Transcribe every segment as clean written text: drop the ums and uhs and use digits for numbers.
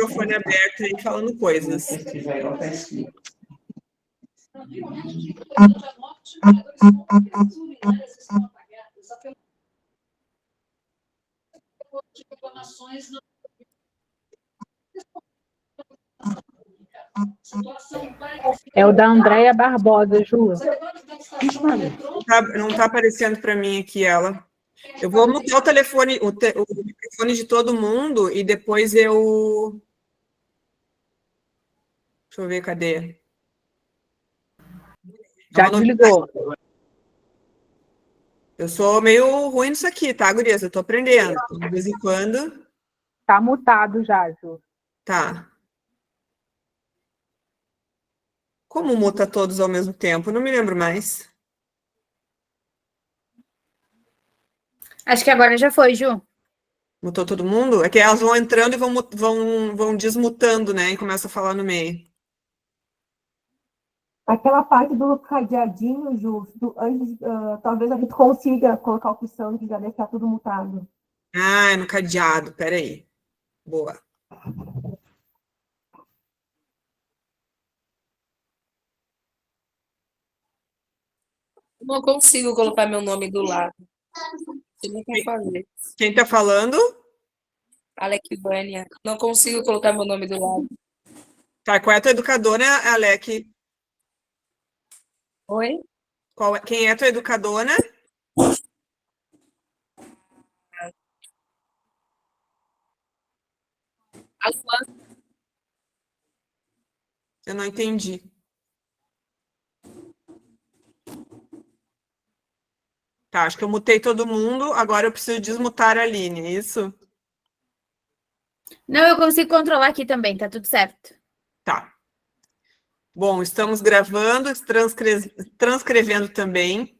microfone aberto e falando coisas. É o da Andréia Barbosa, Ju. Não tá aparecendo para mim aqui ela. Eu vou mutar o telefone, o microfone de todo mundo e depois eu... Deixa eu ver, cadê? Já desligou. Eu sou meio ruim nisso aqui, tá, gurias? Eu tô aprendendo. De vez em quando... Tá mutado já, Ju. Tá. Como muta todos ao mesmo tempo? Não me lembro mais. Acho que agora já foi, Ju. Mutou todo mundo? É que elas vão entrando e vão desmutando, né? E começa a falar no meio. Aquela parte do cadeadinho, Ju, talvez a gente consiga colocar a opção de já deixar tudo mutado. Ah, é no cadeado. Peraí. Boa. Não consigo colocar meu nome do lado. Eu não vou fazer. Quem tá falando? Alec Vânia. Não consigo colocar meu nome do lado. Tá, qual é a tua educadora, Alec? Oi? Quem é a tua educadora? A Luana. Eu não entendi. Tá, acho que eu mutei todo mundo, agora eu preciso desmutar a Aline, é isso? Não, eu consigo controlar aqui também, tá tudo certo. Tá. Bom, estamos gravando, transcrevendo também.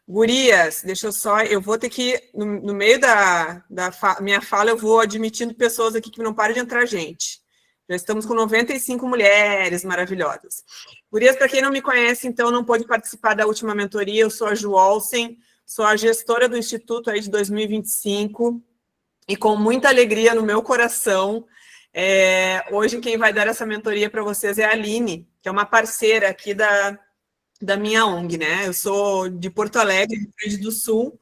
Gurias, deixa eu só, eu vou ter que, no meio da minha fala, eu vou admitindo pessoas aqui que não param de entrar gente. Já estamos com 95 mulheres maravilhosas. Gurias, para quem não me conhece, então, não pôde participar da última mentoria, eu sou a Ju Olsen, sou a gestora do Instituto aí de 2025, e com muita alegria no meu coração, hoje quem vai dar essa mentoria para vocês é a Aline, que é uma parceira aqui da minha ONG, né? Eu sou de Porto Alegre, Rio Grande do Sul,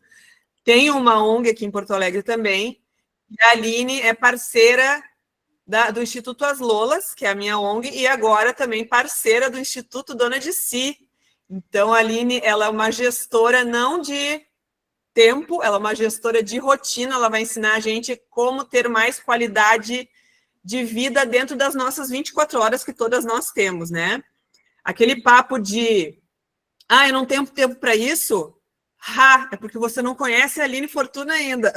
tenho uma ONG aqui em Porto Alegre também, e a Aline é parceira do Instituto As Lolas, que é a minha ONG, e agora também parceira do Instituto Dona de Si. Então, a Aline, ela é uma gestora não de tempo, ela é uma gestora de rotina, ela vai ensinar a gente como ter mais qualidade de vida dentro das nossas 24 horas que todas nós temos, né? Aquele papo de eu não tenho tempo para isso? É porque você não conhece a Aline Fortuna ainda.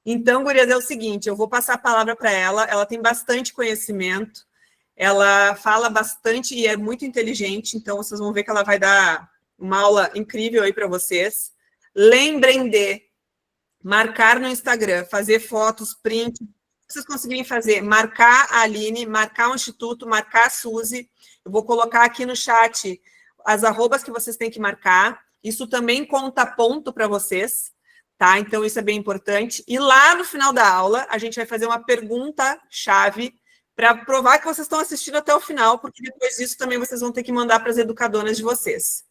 Então, gurias, é o seguinte, eu vou passar a palavra para ela tem bastante conhecimento, ela fala bastante e é muito inteligente, então vocês vão ver que ela vai dar uma aula incrível aí para vocês. Lembrem de marcar no Instagram, fazer fotos, print, se vocês conseguirem fazer, marcar a Aline, marcar o Instituto, marcar a Suzy, eu vou colocar aqui no chat as arrobas que vocês têm que marcar, isso também conta ponto para vocês, tá? Então, isso é bem importante. E lá no final da aula, a gente vai fazer uma pergunta-chave para provar que vocês estão assistindo até o final, porque depois disso também vocês vão ter que mandar para as educadoras de vocês,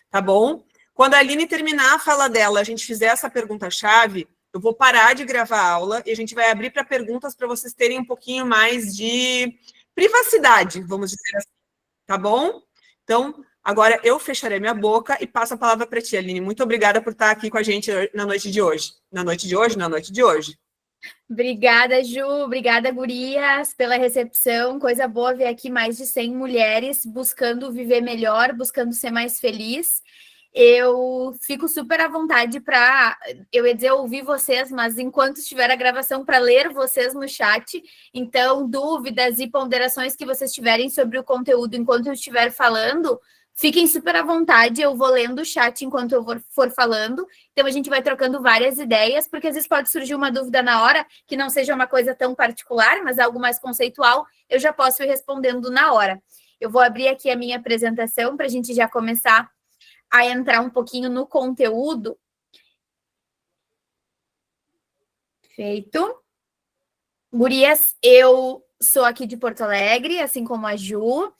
tá bom? Quando a Aline terminar a fala dela, a gente fizer essa pergunta-chave, eu vou parar de gravar a aula e a gente vai abrir para perguntas para vocês terem um pouquinho mais de privacidade, vamos dizer assim, tá bom? Então, agora eu fecharei minha boca e passo a palavra para ti, Aline. Muito obrigada por estar aqui com a gente na noite de hoje. Na noite de hoje? Na noite de hoje. Obrigada, Ju. Obrigada, gurias, pela recepção. Coisa boa ver aqui mais de 100 mulheres buscando viver melhor, buscando ser mais feliz. Eu fico super à vontade para, eu ia dizer ouvir vocês, mas enquanto estiver a gravação, para ler vocês no chat. Então, dúvidas e ponderações que vocês tiverem sobre o conteúdo enquanto eu estiver falando, fiquem super à vontade, eu vou lendo o chat enquanto eu for falando. Então, a gente vai trocando várias ideias, porque às vezes pode surgir uma dúvida na hora, que não seja uma coisa tão particular, mas algo mais conceitual, eu já posso ir respondendo na hora. Eu vou abrir aqui a minha apresentação para a gente já começar a entrar um pouquinho no conteúdo. Feito. Gurias, eu sou aqui de Porto Alegre, assim como a Ju.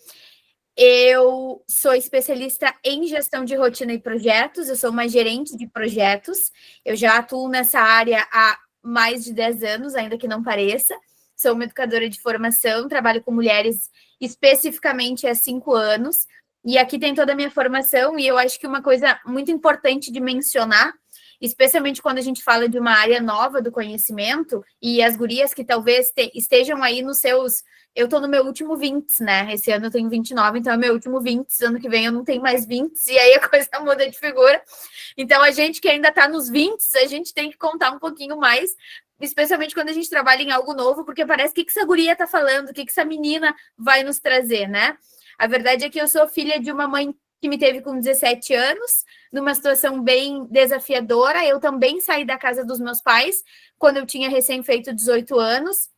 Eu sou especialista em gestão de rotina e projetos, eu sou uma gerente de projetos. Eu já atuo nessa área há mais de 10 anos, ainda que não pareça. Sou uma educadora de formação, trabalho com mulheres especificamente há 5 anos. E aqui tem toda a minha formação, e eu acho que uma coisa muito importante de mencionar, especialmente quando a gente fala de uma área nova do conhecimento, e as gurias que talvez estejam aí nos seus... Eu estou no meu último 20, né? Esse ano eu tenho 29, então é meu último 20, ano que vem eu não tenho mais 20, e aí a coisa muda de figura. Então a gente que ainda está nos 20, a gente tem que contar um pouquinho mais, especialmente quando a gente trabalha em algo novo, porque parece o que essa guria está falando, o que essa menina vai nos trazer, né? A verdade é que eu sou filha de uma mãe que me teve com 17 anos, numa situação bem desafiadora. Eu também saí da casa dos meus pais quando eu tinha recém feito 18 anos.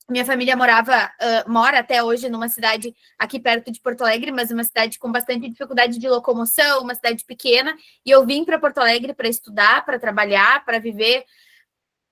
Minha família mora até hoje numa cidade aqui perto de Porto Alegre, mas uma cidade com bastante dificuldade de locomoção, uma cidade pequena, e eu vim para Porto Alegre para estudar, para trabalhar, para viver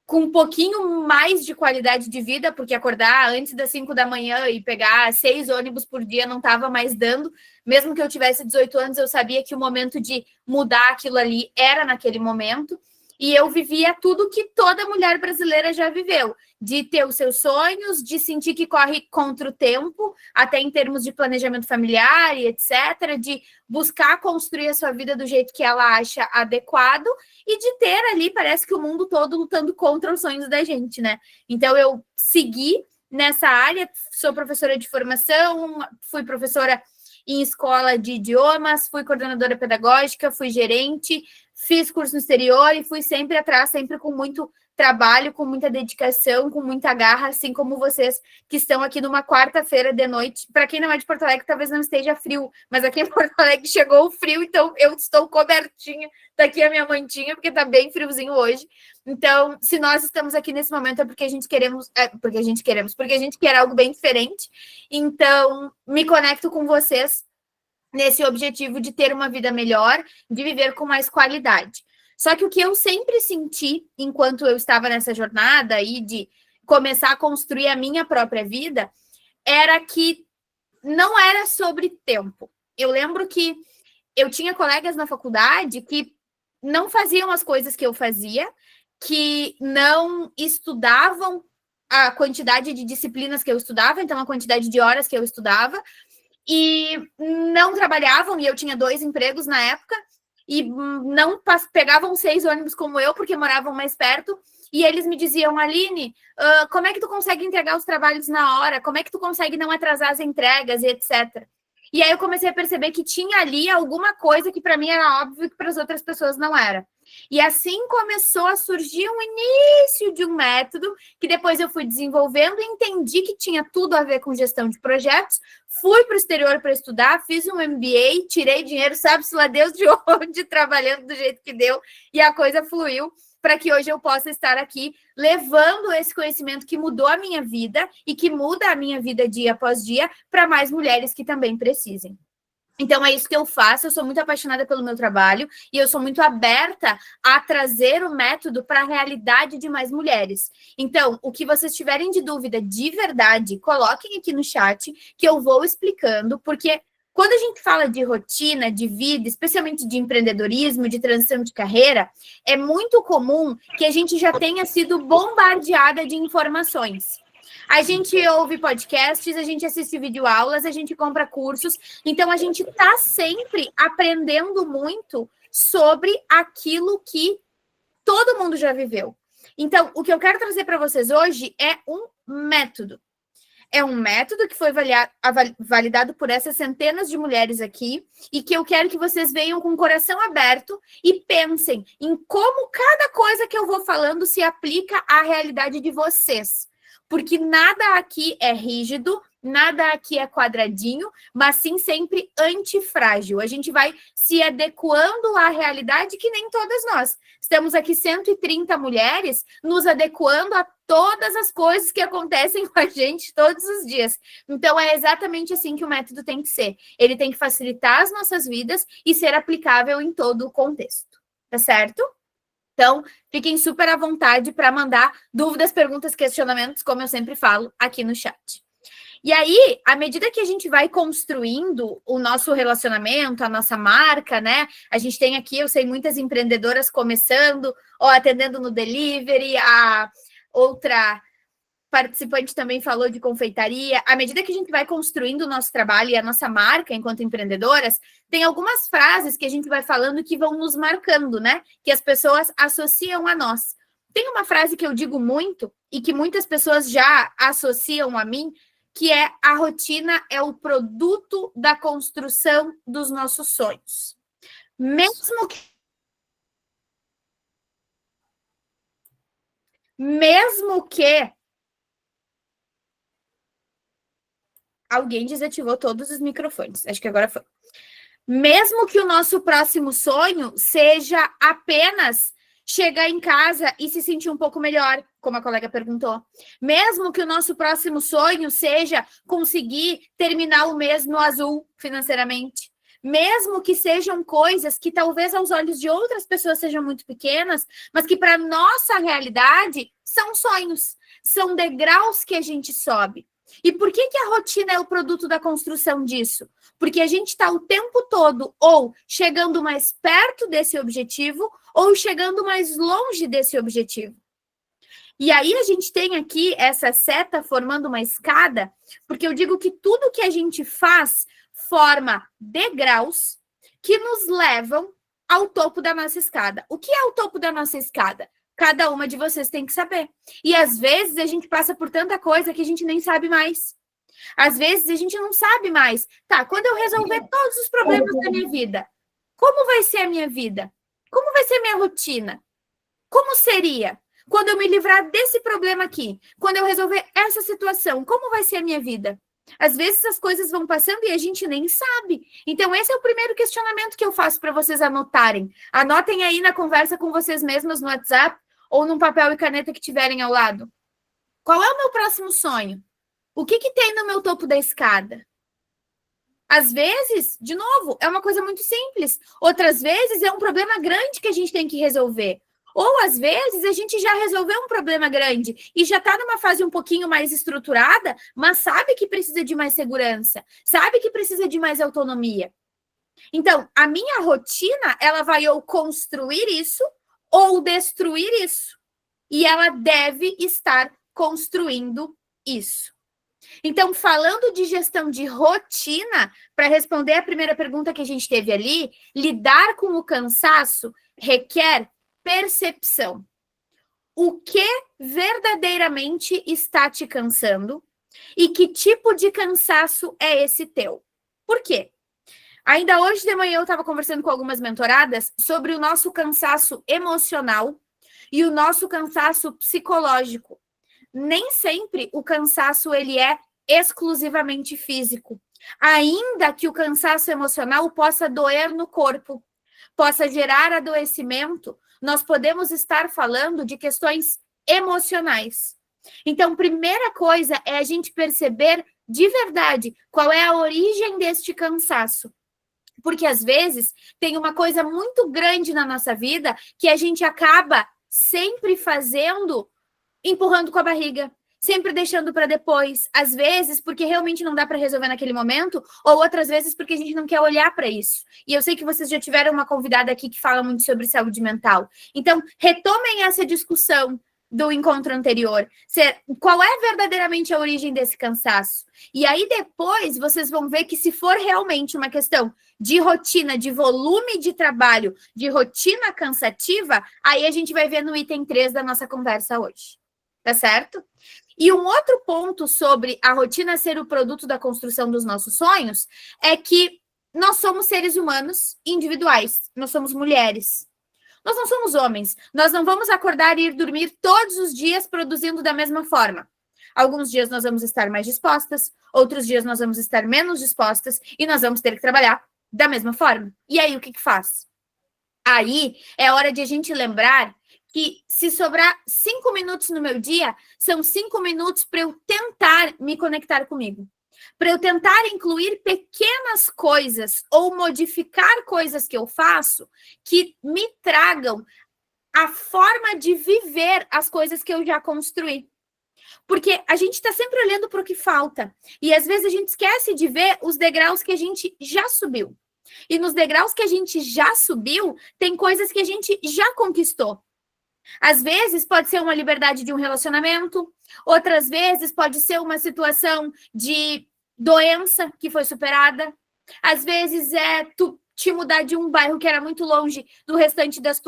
com um pouquinho mais de qualidade de vida, porque acordar antes das 5 da manhã e pegar 6 ônibus por dia não estava mais dando. Mesmo que eu tivesse 18 anos, eu sabia que o momento de mudar aquilo ali era naquele momento. E eu vivia tudo que toda mulher brasileira já viveu, de ter os seus sonhos, de sentir que corre contra o tempo, até em termos de planejamento familiar e etc., de buscar construir a sua vida do jeito que ela acha adequado e de ter ali, parece que o mundo todo lutando contra os sonhos da gente, né? Então, eu segui nessa área, sou professora de formação, fui professora em escola de idiomas, fui coordenadora pedagógica, fui gerente, fiz curso no exterior e fui sempre atrás, sempre com muito trabalho, com muita dedicação, com muita garra, assim como vocês que estão aqui numa quarta-feira de noite. Para quem não é de Porto Alegre, talvez não esteja frio, mas aqui em Porto Alegre chegou o frio, então eu estou cobertinha daqui a minha mantinha, porque está bem friozinho hoje. Então, se nós estamos aqui nesse momento é porque a gente quer algo bem diferente. Então, me conecto com vocês nesse objetivo de ter uma vida melhor, de viver com mais qualidade. Só que o que eu sempre senti, enquanto eu estava nessa jornada e de começar a construir a minha própria vida, era que não era sobre tempo. Eu lembro que eu tinha colegas na faculdade que não faziam as coisas que eu fazia, que não estudavam a quantidade de disciplinas que eu estudava, então a quantidade de horas que eu estudava, e não trabalhavam, e eu tinha 2 empregos na época, e não pegavam 6 ônibus como eu, porque moravam mais perto, e eles me diziam, Aline, como é que tu consegue entregar os trabalhos na hora? Como é que tu consegue não atrasar as entregas, e etc. E aí eu comecei a perceber que tinha ali alguma coisa que para mim era óbvio que para as outras pessoas não era. E assim começou a surgir um início de um método que depois eu fui desenvolvendo e entendi que tinha tudo a ver com gestão de projetos. Fui para o exterior para estudar, fiz um MBA, tirei dinheiro, sabe-se lá Deus de onde, trabalhando do jeito que deu, e a coisa fluiu para que hoje eu possa estar aqui levando esse conhecimento que mudou a minha vida e que muda a minha vida dia após dia para mais mulheres que também precisem. Então, é isso que eu faço, eu sou muito apaixonada pelo meu trabalho e eu sou muito aberta a trazer o método para a realidade de mais mulheres. Então, o que vocês tiverem de dúvida de verdade, coloquem aqui no chat que eu vou explicando, porque quando a gente fala de rotina, de vida, especialmente de empreendedorismo, de transição de carreira, é muito comum que a gente já tenha sido bombardeada de informações. A gente ouve podcasts, a gente assiste videoaulas, a gente compra cursos. Então, a gente está sempre aprendendo muito sobre aquilo que todo mundo já viveu. Então, o que eu quero trazer para vocês hoje é um método. É um método que foi validado por essas centenas de mulheres aqui e que eu quero que vocês venham com o coração aberto e pensem em como cada coisa que eu vou falando se aplica à realidade de vocês. Porque nada aqui é rígido, nada aqui é quadradinho, mas sim sempre antifrágil. A gente vai se adequando à realidade que nem todas nós. Estamos aqui 130 mulheres nos adequando a todas as coisas que acontecem com a gente todos os dias. Então, é exatamente assim que o método tem que ser. Ele tem que facilitar as nossas vidas e ser aplicável em todo o contexto. Tá certo? Então, fiquem super à vontade para mandar dúvidas, perguntas, questionamentos, como eu sempre falo, aqui no chat. E aí, à medida que a gente vai construindo o nosso relacionamento, a nossa marca, né? A gente tem aqui, eu sei, muitas empreendedoras começando ou atendendo no delivery, a outra participante também falou de confeitaria. À medida que a gente vai construindo o nosso trabalho e a nossa marca enquanto empreendedoras, tem algumas frases que a gente vai falando que vão nos marcando, né? Que as pessoas associam a nós. Tem uma frase que eu digo muito e que muitas pessoas já associam a mim, que é: a rotina é o produto da construção dos nossos sonhos. Mesmo que alguém desativou todos os microfones. Acho que agora foi. Mesmo que o nosso próximo sonho seja apenas chegar em casa e se sentir um pouco melhor, como a colega perguntou. Mesmo que o nosso próximo sonho seja conseguir terminar o mês no azul financeiramente. Mesmo que sejam coisas que talvez aos olhos de outras pessoas sejam muito pequenas, mas que para nossa realidade são sonhos, são degraus que a gente sobe. E por que a rotina é o produto da construção disso? Porque a gente está o tempo todo ou chegando mais perto desse objetivo ou chegando mais longe desse objetivo. E aí a gente tem aqui essa seta formando uma escada, porque eu digo que tudo que a gente faz forma degraus que nos levam ao topo da nossa escada. O que é o topo da nossa escada? Cada uma de vocês tem que saber. E às vezes a gente passa por tanta coisa que a gente nem sabe mais. Às vezes a gente não sabe mais. Tá, quando eu resolver todos os problemas da minha vida, como vai ser a minha vida? Como vai ser a minha rotina? Como seria? Quando eu me livrar desse problema aqui, quando eu resolver essa situação, como vai ser a minha vida? Às vezes as coisas vão passando e a gente nem sabe. Então esse é o primeiro questionamento que eu faço para vocês anotarem. Anotem aí na conversa com vocês mesmos no WhatsApp ou num papel e caneta que tiverem ao lado. Qual é o meu próximo sonho? O que tem no meu topo da escada? Às vezes, de novo, é uma coisa muito simples. Outras vezes é um problema grande que a gente tem que resolver. Ou, às vezes, a gente já resolveu um problema grande e já está numa fase um pouquinho mais estruturada, mas sabe que precisa de mais segurança, sabe que precisa de mais autonomia. Então, a minha rotina, ela vai ou construir isso ou destruir isso. E ela deve estar construindo isso. Então, falando de gestão de rotina, para responder a primeira pergunta que a gente teve ali, lidar com o cansaço requer percepção. O que verdadeiramente está te cansando e que tipo de cansaço é esse teu? Por quê? Ainda hoje de manhã eu estava conversando com algumas mentoradas sobre o nosso cansaço emocional e o nosso cansaço psicológico. Nem sempre o cansaço ele é exclusivamente físico. Ainda que o cansaço emocional possa doer no corpo, possa gerar adoecimento, nós podemos estar falando de questões emocionais. Então, primeira coisa é a gente perceber de verdade qual é a origem deste cansaço. Porque, às vezes, tem uma coisa muito grande na nossa vida que a gente acaba sempre fazendo, empurrando com a barriga, sempre deixando para depois. Às vezes, porque realmente não dá para resolver naquele momento, ou outras vezes porque a gente não quer olhar para isso. E eu sei que vocês já tiveram uma convidada aqui que fala muito sobre saúde mental. Então, retomem essa discussão do encontro anterior. Qual é verdadeiramente a origem desse cansaço? E aí, depois, vocês vão ver que se for realmente uma questão de rotina, de volume de trabalho, de rotina cansativa, aí a gente vai ver no item 3 da nossa conversa hoje. Tá certo? E um outro ponto sobre a rotina ser o produto da construção dos nossos sonhos é que nós somos seres humanos individuais, nós somos mulheres. Nós não somos homens, nós não vamos acordar e ir dormir todos os dias produzindo da mesma forma. Alguns dias nós vamos estar mais dispostas, outros dias nós vamos estar menos dispostas e nós vamos ter que trabalhar da mesma forma. E aí, o que faz? Aí é hora de a gente lembrar que se sobrar 5 minutos no meu dia, são 5 minutos para eu tentar me conectar comigo. Para eu tentar incluir pequenas coisas ou modificar coisas que eu faço que me tragam a forma de viver as coisas que eu já construí. Porque a gente está sempre olhando para o que falta. E às vezes a gente esquece de ver os degraus que a gente já subiu. E nos degraus que a gente já subiu, tem coisas que a gente já conquistou. Às vezes pode ser uma liberdade de um relacionamento, outras vezes pode ser uma situação de doença que foi superada. Às vezes é tu te mudar de um bairro que era muito longe do restante das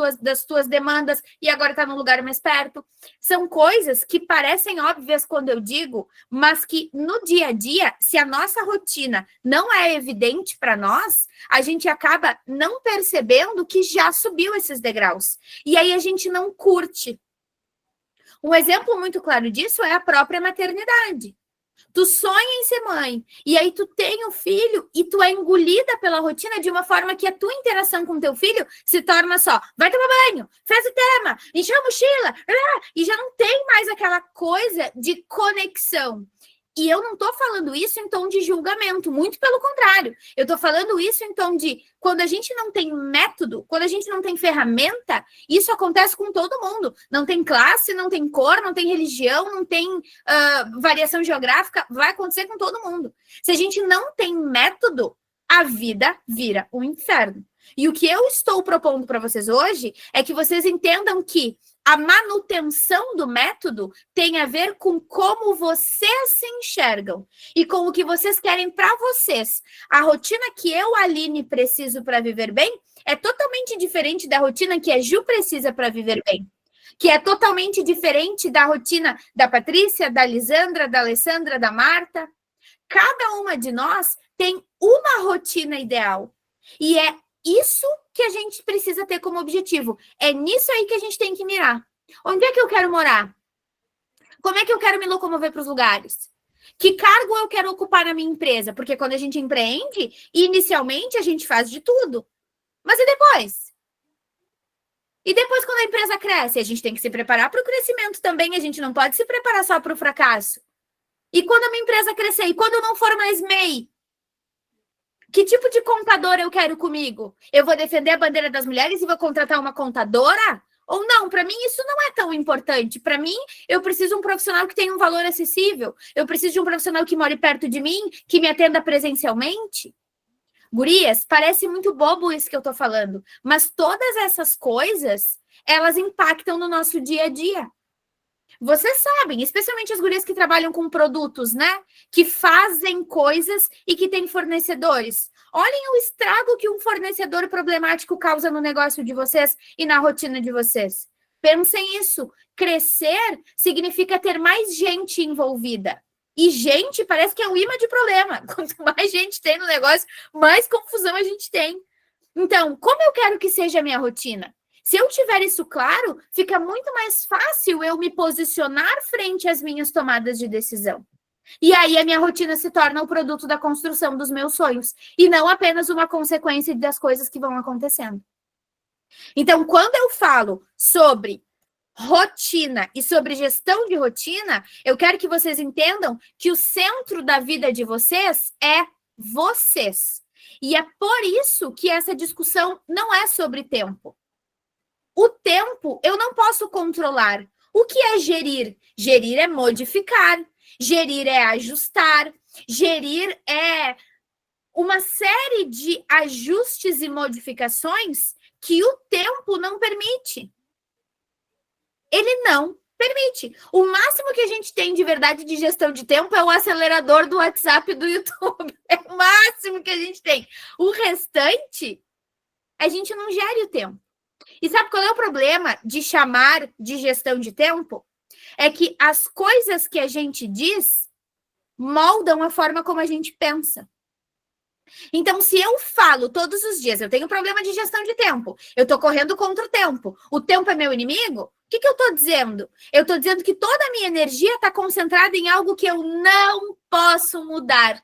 tuas demandas e agora está num lugar mais perto. São coisas que parecem óbvias quando eu digo, mas que no dia a dia, se a nossa rotina não é evidente para nós, a gente acaba não percebendo que já subiu esses degraus. E aí a gente não curte. Um exemplo muito claro disso é a própria maternidade. Tu sonha em ser mãe, e aí tu tem o filho e tu é engolida pela rotina de uma forma que a tua interação com teu filho se torna só, vai tomar banho, faz o tema, encheu a mochila, e já não tem mais aquela coisa de conexão. E eu não estou falando isso em tom de julgamento, muito pelo contrário. Eu estou falando isso em tom de, quando a gente não tem método, quando a gente não tem ferramenta, isso acontece com todo mundo. Não tem classe, não tem cor, não tem religião, não tem variação geográfica, vai acontecer com todo mundo. Se a gente não tem método, a vida vira um inferno. E o que eu estou propondo para vocês hoje é que vocês entendam que a manutenção do método tem a ver com como vocês se enxergam e com o que vocês querem para vocês. A rotina que eu, Aline, preciso para viver bem é totalmente diferente da rotina que a Ju precisa para viver bem. Que é totalmente diferente da rotina da Patrícia, da Lisandra, da Alessandra, da Marta. Cada uma de nós tem uma rotina ideal. E é isso que a gente precisa ter como objetivo. É nisso aí que a gente tem que mirar. Onde é que eu quero morar? Como é que eu quero me locomover para os lugares? Que cargo eu quero ocupar na minha empresa? Porque quando a gente empreende, inicialmente a gente faz de tudo. Mas e depois? E depois, quando a empresa cresce, a gente tem que se preparar para o crescimento também. A gente não pode se preparar só para o fracasso. E quando a minha empresa crescer? E quando eu não for mais MEI? Que tipo de contador eu quero comigo? Eu vou defender a bandeira das mulheres e vou contratar uma contadora? Ou não? Para mim, isso não é tão importante. Para mim, eu preciso de um profissional que tenha um valor acessível. Eu preciso de um profissional que more perto de mim, que me atenda presencialmente. Gurias, parece muito bobo isso que eu estou falando, mas todas essas coisas, elas impactam no nosso dia a dia. Vocês sabem, especialmente as gurias que trabalham com produtos, né? Que fazem coisas e que têm fornecedores. Olhem o estrago que um fornecedor problemático causa no negócio de vocês e na rotina de vocês. Pensem isso. Crescer significa ter mais gente envolvida. E gente parece que é o imã de problema. Quanto mais gente tem no negócio, mais confusão a gente tem. Então, como eu quero que seja a minha rotina? Se eu tiver isso claro, fica muito mais fácil eu me posicionar frente às minhas tomadas de decisão. E aí a minha rotina se torna o produto da construção dos meus sonhos e não apenas uma consequência das coisas que vão acontecendo. Então, quando eu falo sobre rotina e sobre gestão de rotina, eu quero que vocês entendam que o centro da vida de vocês é vocês. E é por isso que essa discussão não é sobre tempo. O tempo eu não posso controlar. O que é gerir? Gerir é modificar, gerir é ajustar, gerir é uma série de ajustes e modificações que o tempo não permite. Ele não permite. O máximo que a gente tem de verdade de gestão de tempo é o acelerador do WhatsApp e do YouTube. É o máximo que a gente tem. O restante, a gente não gere o tempo. E sabe qual é o problema de chamar de gestão de tempo? É que as coisas que a gente diz moldam a forma como a gente pensa. Então, se eu falo todos os dias, eu tenho problema de gestão de tempo, eu estou correndo contra o tempo é meu inimigo, o que eu estou dizendo? Eu estou dizendo que toda a minha energia está concentrada em algo que eu não posso mudar.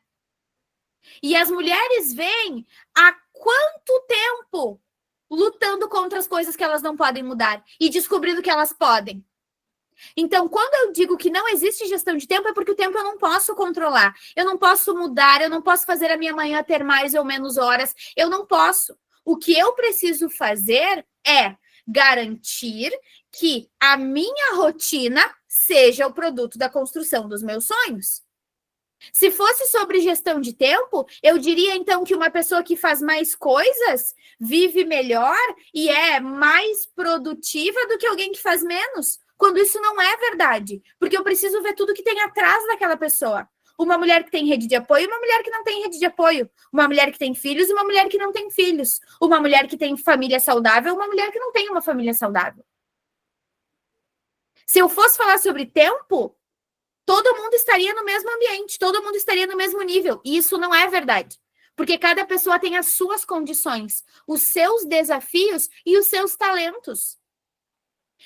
E as mulheres vêm há quanto tempo lutando contra as coisas que elas não podem mudar e descobrindo que elas podem. Então, quando eu digo que não existe gestão de tempo, é porque o tempo eu não posso controlar. Eu não posso mudar, eu não posso fazer a minha manhã ter mais ou menos horas. Eu não posso. O que eu preciso fazer é garantir que a minha rotina seja o produto da construção dos meus sonhos. Se fosse sobre gestão de tempo, eu diria então que uma pessoa que faz mais coisas vive melhor e é mais produtiva do que alguém que faz menos, quando isso não é verdade, porque eu preciso ver tudo que tem atrás daquela pessoa. Uma mulher que tem rede de apoio e uma mulher que não tem rede de apoio. Uma mulher que tem filhos e uma mulher que não tem filhos. Uma mulher que tem família saudável e uma mulher que não tem uma família saudável. Se eu fosse falar sobre tempo, todo mundo estaria no mesmo ambiente, todo mundo estaria no mesmo nível. E isso não é verdade. Porque cada pessoa tem as suas condições, os seus desafios e os seus talentos.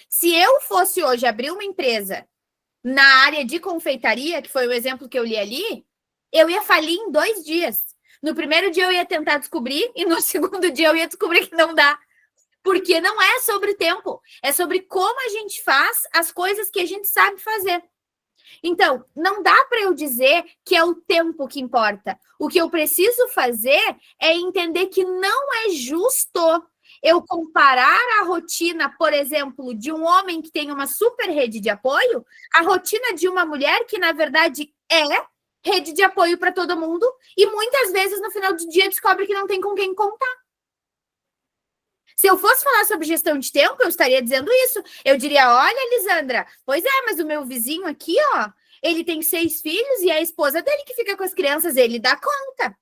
Se eu fosse hoje abrir uma empresa na área de confeitaria, que foi o exemplo que eu li ali, eu ia falir em 2 dias. No primeiro dia eu ia tentar descobrir e no segundo dia eu ia descobrir que não dá. Porque não é sobre tempo, é sobre como a gente faz as coisas que a gente sabe fazer. Então, não dá para eu dizer que é o tempo que importa. O que eu preciso fazer é entender que não é justo eu comparar a rotina, por exemplo, de um homem que tem uma super rede de apoio, a rotina de uma mulher que, na verdade, é rede de apoio para todo mundo e muitas vezes, no final do dia, descobre que não tem com quem contar. Se eu fosse falar sobre gestão de tempo, eu estaria dizendo isso. Eu diria, olha, Lisandra, pois é, mas o meu vizinho aqui, ó, ele tem 6 filhos e a esposa dele que fica com as crianças, ele dá conta.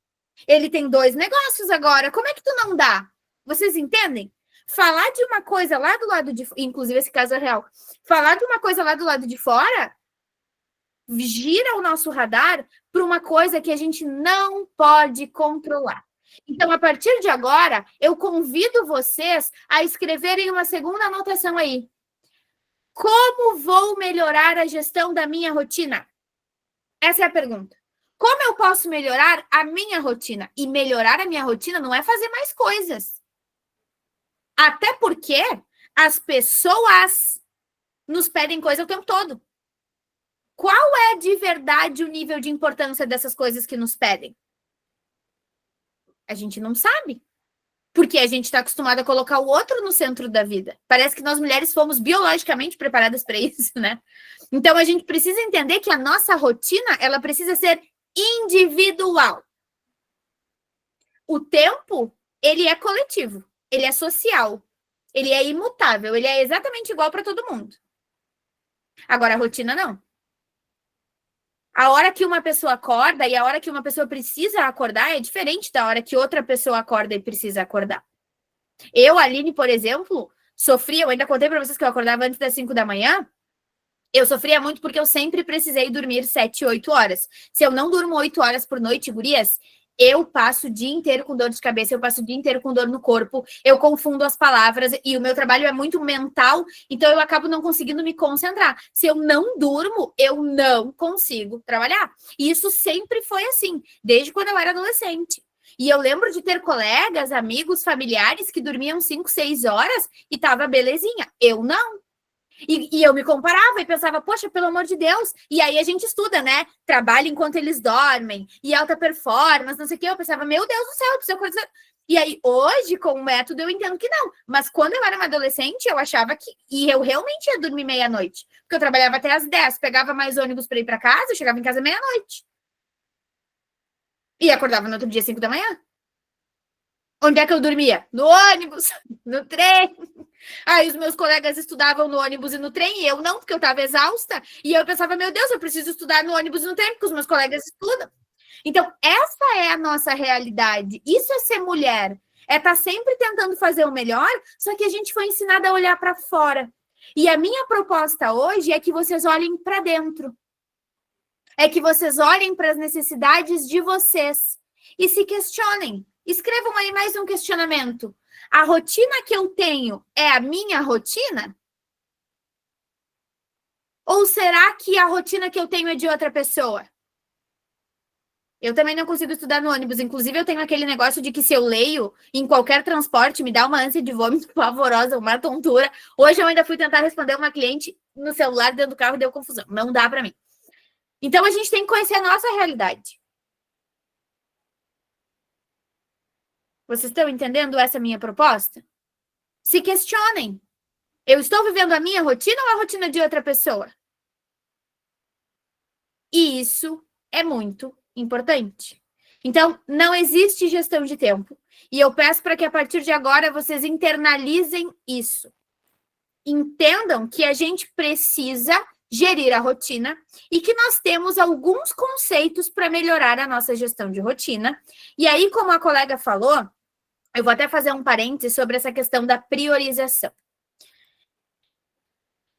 Ele tem 2 negócios agora, como é que tu não dá? Vocês entendem? Falar de uma coisa lá do lado de... Inclusive, esse caso é real. Falar de uma coisa lá do lado de fora gira o nosso radar para uma coisa que a gente não pode controlar. Então, a partir de agora, eu convido vocês a escreverem uma segunda anotação aí. Como vou melhorar a gestão da minha rotina? Essa é a pergunta. Como eu posso melhorar a minha rotina? E melhorar a minha rotina não é fazer mais coisas. Até porque as pessoas nos pedem coisa o tempo todo. Qual é de verdade o nível de importância dessas coisas que nos pedem? A gente não sabe. Porque a gente está acostumado a colocar o outro no centro da vida. Parece que nós mulheres fomos biologicamente preparadas para isso, né? Então, a gente precisa entender que a nossa rotina, ela precisa ser individual. O tempo, ele é coletivo, ele é social, ele é imutável, ele é exatamente igual para todo mundo. Agora, a rotina, não. A hora que uma pessoa acorda e a hora que uma pessoa precisa acordar é diferente da hora que outra pessoa acorda e precisa acordar. Eu, Aline, por exemplo, sofria, eu ainda contei para vocês que eu acordava antes das 5 da manhã, eu sofria muito porque eu sempre precisei dormir 7, 8 horas. Se eu não durmo 8 horas por noite, gurias, eu passo o dia inteiro com dor de cabeça, eu passo o dia inteiro com dor no corpo, eu confundo as palavras e o meu trabalho é muito mental, então eu acabo não conseguindo me concentrar. Se eu não durmo, eu não consigo trabalhar. E isso sempre foi assim, desde quando eu era adolescente. E eu lembro de ter colegas, amigos, familiares que dormiam 5, 6 horas e tava belezinha. Eu não. E eu me comparava e pensava, poxa, pelo amor de Deus. E aí a gente estuda, né? Trabalha enquanto eles dormem, e alta performance, não sei o quê. Eu pensava, meu Deus do céu, eu preciso acordar. E aí, hoje, com o método, eu entendo que não. Mas quando eu era uma adolescente, eu achava que... E eu realmente ia dormir meia-noite. Porque eu trabalhava até às 10, pegava mais ônibus para ir para casa, eu chegava em casa meia-noite. E acordava no outro dia, 5 da manhã. Onde é que eu dormia? No ônibus, no trem. Aí os meus colegas estudavam no ônibus e no trem, e eu não, porque eu estava exausta. E eu pensava, meu Deus, eu preciso estudar no ônibus e no trem, porque os meus colegas estudam. Então, essa é a nossa realidade. Isso é ser mulher. É estar sempre tentando fazer o melhor, só que a gente foi ensinada a olhar para fora. E a minha proposta hoje é que vocês olhem para dentro. É que vocês olhem para as necessidades de vocês e se questionem. Escrevam aí mais um questionamento. A rotina que eu tenho é a minha rotina? Ou será que a rotina que eu tenho é de outra pessoa? Eu também não consigo estudar no ônibus. Inclusive, eu tenho aquele negócio de que se eu leio em qualquer transporte, me dá uma ânsia de vômito pavorosa, uma tontura. Hoje eu ainda fui tentar responder uma cliente no celular dentro do carro e deu confusão. Não dá para mim. Então, a gente tem que conhecer a nossa realidade. Vocês estão entendendo essa minha proposta? Se questionem. Eu estou vivendo a minha rotina ou a rotina de outra pessoa? E isso é muito importante. Então, não existe gestão de tempo. E eu peço para que a partir de agora vocês internalizem isso. Entendam que a gente precisa gerir a rotina e que nós temos alguns conceitos para melhorar a nossa gestão de rotina. E aí, como a colega falou, eu vou até fazer um parênteses sobre essa questão da priorização.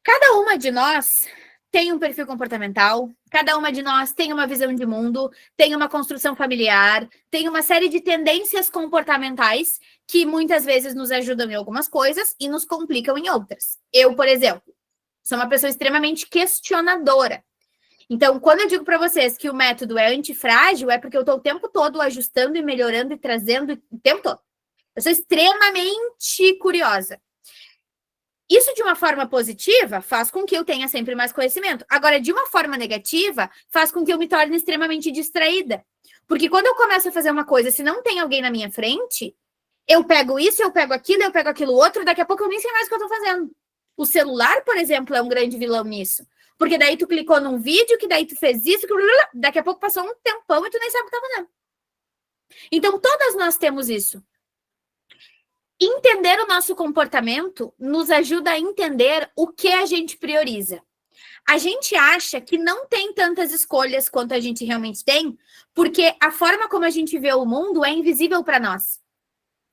Cada uma de nós tem um perfil comportamental, cada uma de nós tem uma visão de mundo, tem uma construção familiar, tem uma série de tendências comportamentais que muitas vezes nos ajudam em algumas coisas e nos complicam em outras. Eu, por exemplo, sou uma pessoa extremamente questionadora. Então, quando eu digo para vocês que o método é antifrágil, é porque eu estou o tempo todo ajustando e melhorando e trazendo o tempo todo. Eu sou extremamente curiosa. Isso, de uma forma positiva, faz com que eu tenha sempre mais conhecimento. Agora, de uma forma negativa, faz com que eu me torne extremamente distraída. Porque quando eu começo a fazer uma coisa, se não tem alguém na minha frente, eu pego isso, eu pego aquilo outro, daqui a pouco eu nem sei mais o que eu estou fazendo. O celular, por exemplo, é um grande vilão nisso. Porque daí tu clicou num vídeo, que daí tu fez isso, daqui a pouco passou um tempão e tu nem sabe o que tá fazendo. Então, todas nós temos isso. Entender o nosso comportamento nos ajuda a entender o que a gente prioriza. A gente acha que não tem tantas escolhas quanto a gente realmente tem, porque a forma como a gente vê o mundo é invisível para nós.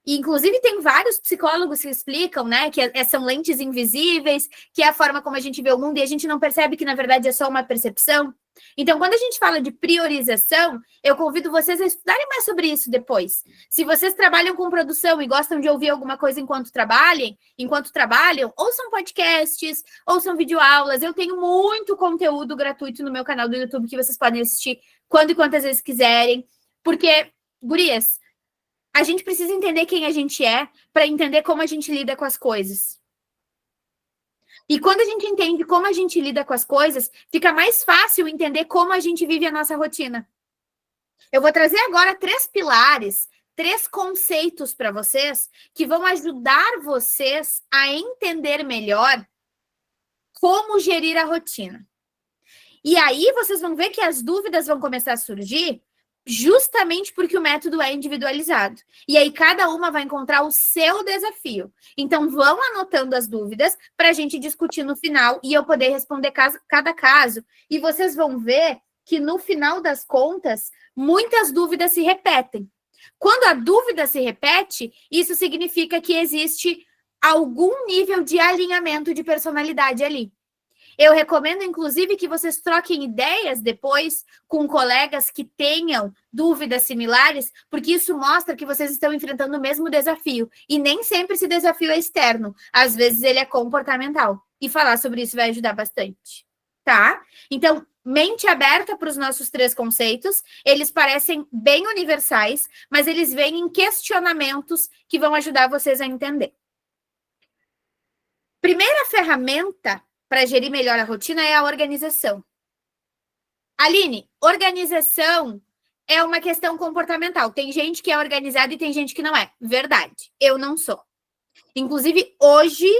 E, inclusive, tem vários psicólogos que explicam, né, que são lentes invisíveis, que é a forma como a gente vê o mundo, e a gente não percebe que, na verdade, é só uma percepção. Então, quando a gente fala de priorização, eu convido vocês a estudarem mais sobre isso depois. Se vocês trabalham com produção e gostam de ouvir alguma coisa enquanto trabalham, ouçam podcasts, ouçam videoaulas. Eu tenho muito conteúdo gratuito no meu canal do YouTube que vocês podem assistir quando e quantas vezes quiserem. Porque, gurias, a gente precisa entender quem a gente é para entender como a gente lida com as coisas. E quando a gente entende como a gente lida com as coisas, fica mais fácil entender como a gente vive a nossa rotina. Eu vou trazer agora 3 pilares, 3 conceitos para vocês que vão ajudar vocês a entender melhor como gerir a rotina. E aí vocês vão ver que as dúvidas vão começar a surgir justamente porque o método é individualizado. E aí cada uma vai encontrar o seu desafio. Então vão anotando as dúvidas para a gente discutir no final e eu poder responder cada caso. E vocês vão ver que no final das contas, muitas dúvidas se repetem. Quando a dúvida se repete, isso significa que existe algum nível de alinhamento de personalidade ali. Eu recomendo, inclusive, que vocês troquem ideias depois com colegas que tenham dúvidas similares, porque isso mostra que vocês estão enfrentando o mesmo desafio. E nem sempre esse desafio é externo. Às vezes ele é comportamental. E falar sobre isso vai ajudar bastante. Tá? Então, mente aberta para os nossos 3 conceitos. Eles parecem bem universais, mas eles vêm em questionamentos que vão ajudar vocês a entender. Primeira ferramenta para gerir melhor a rotina é a organização. Aline, organização é uma questão comportamental. Tem gente que é organizada e tem gente que não é. Verdade, eu não sou. Inclusive, hoje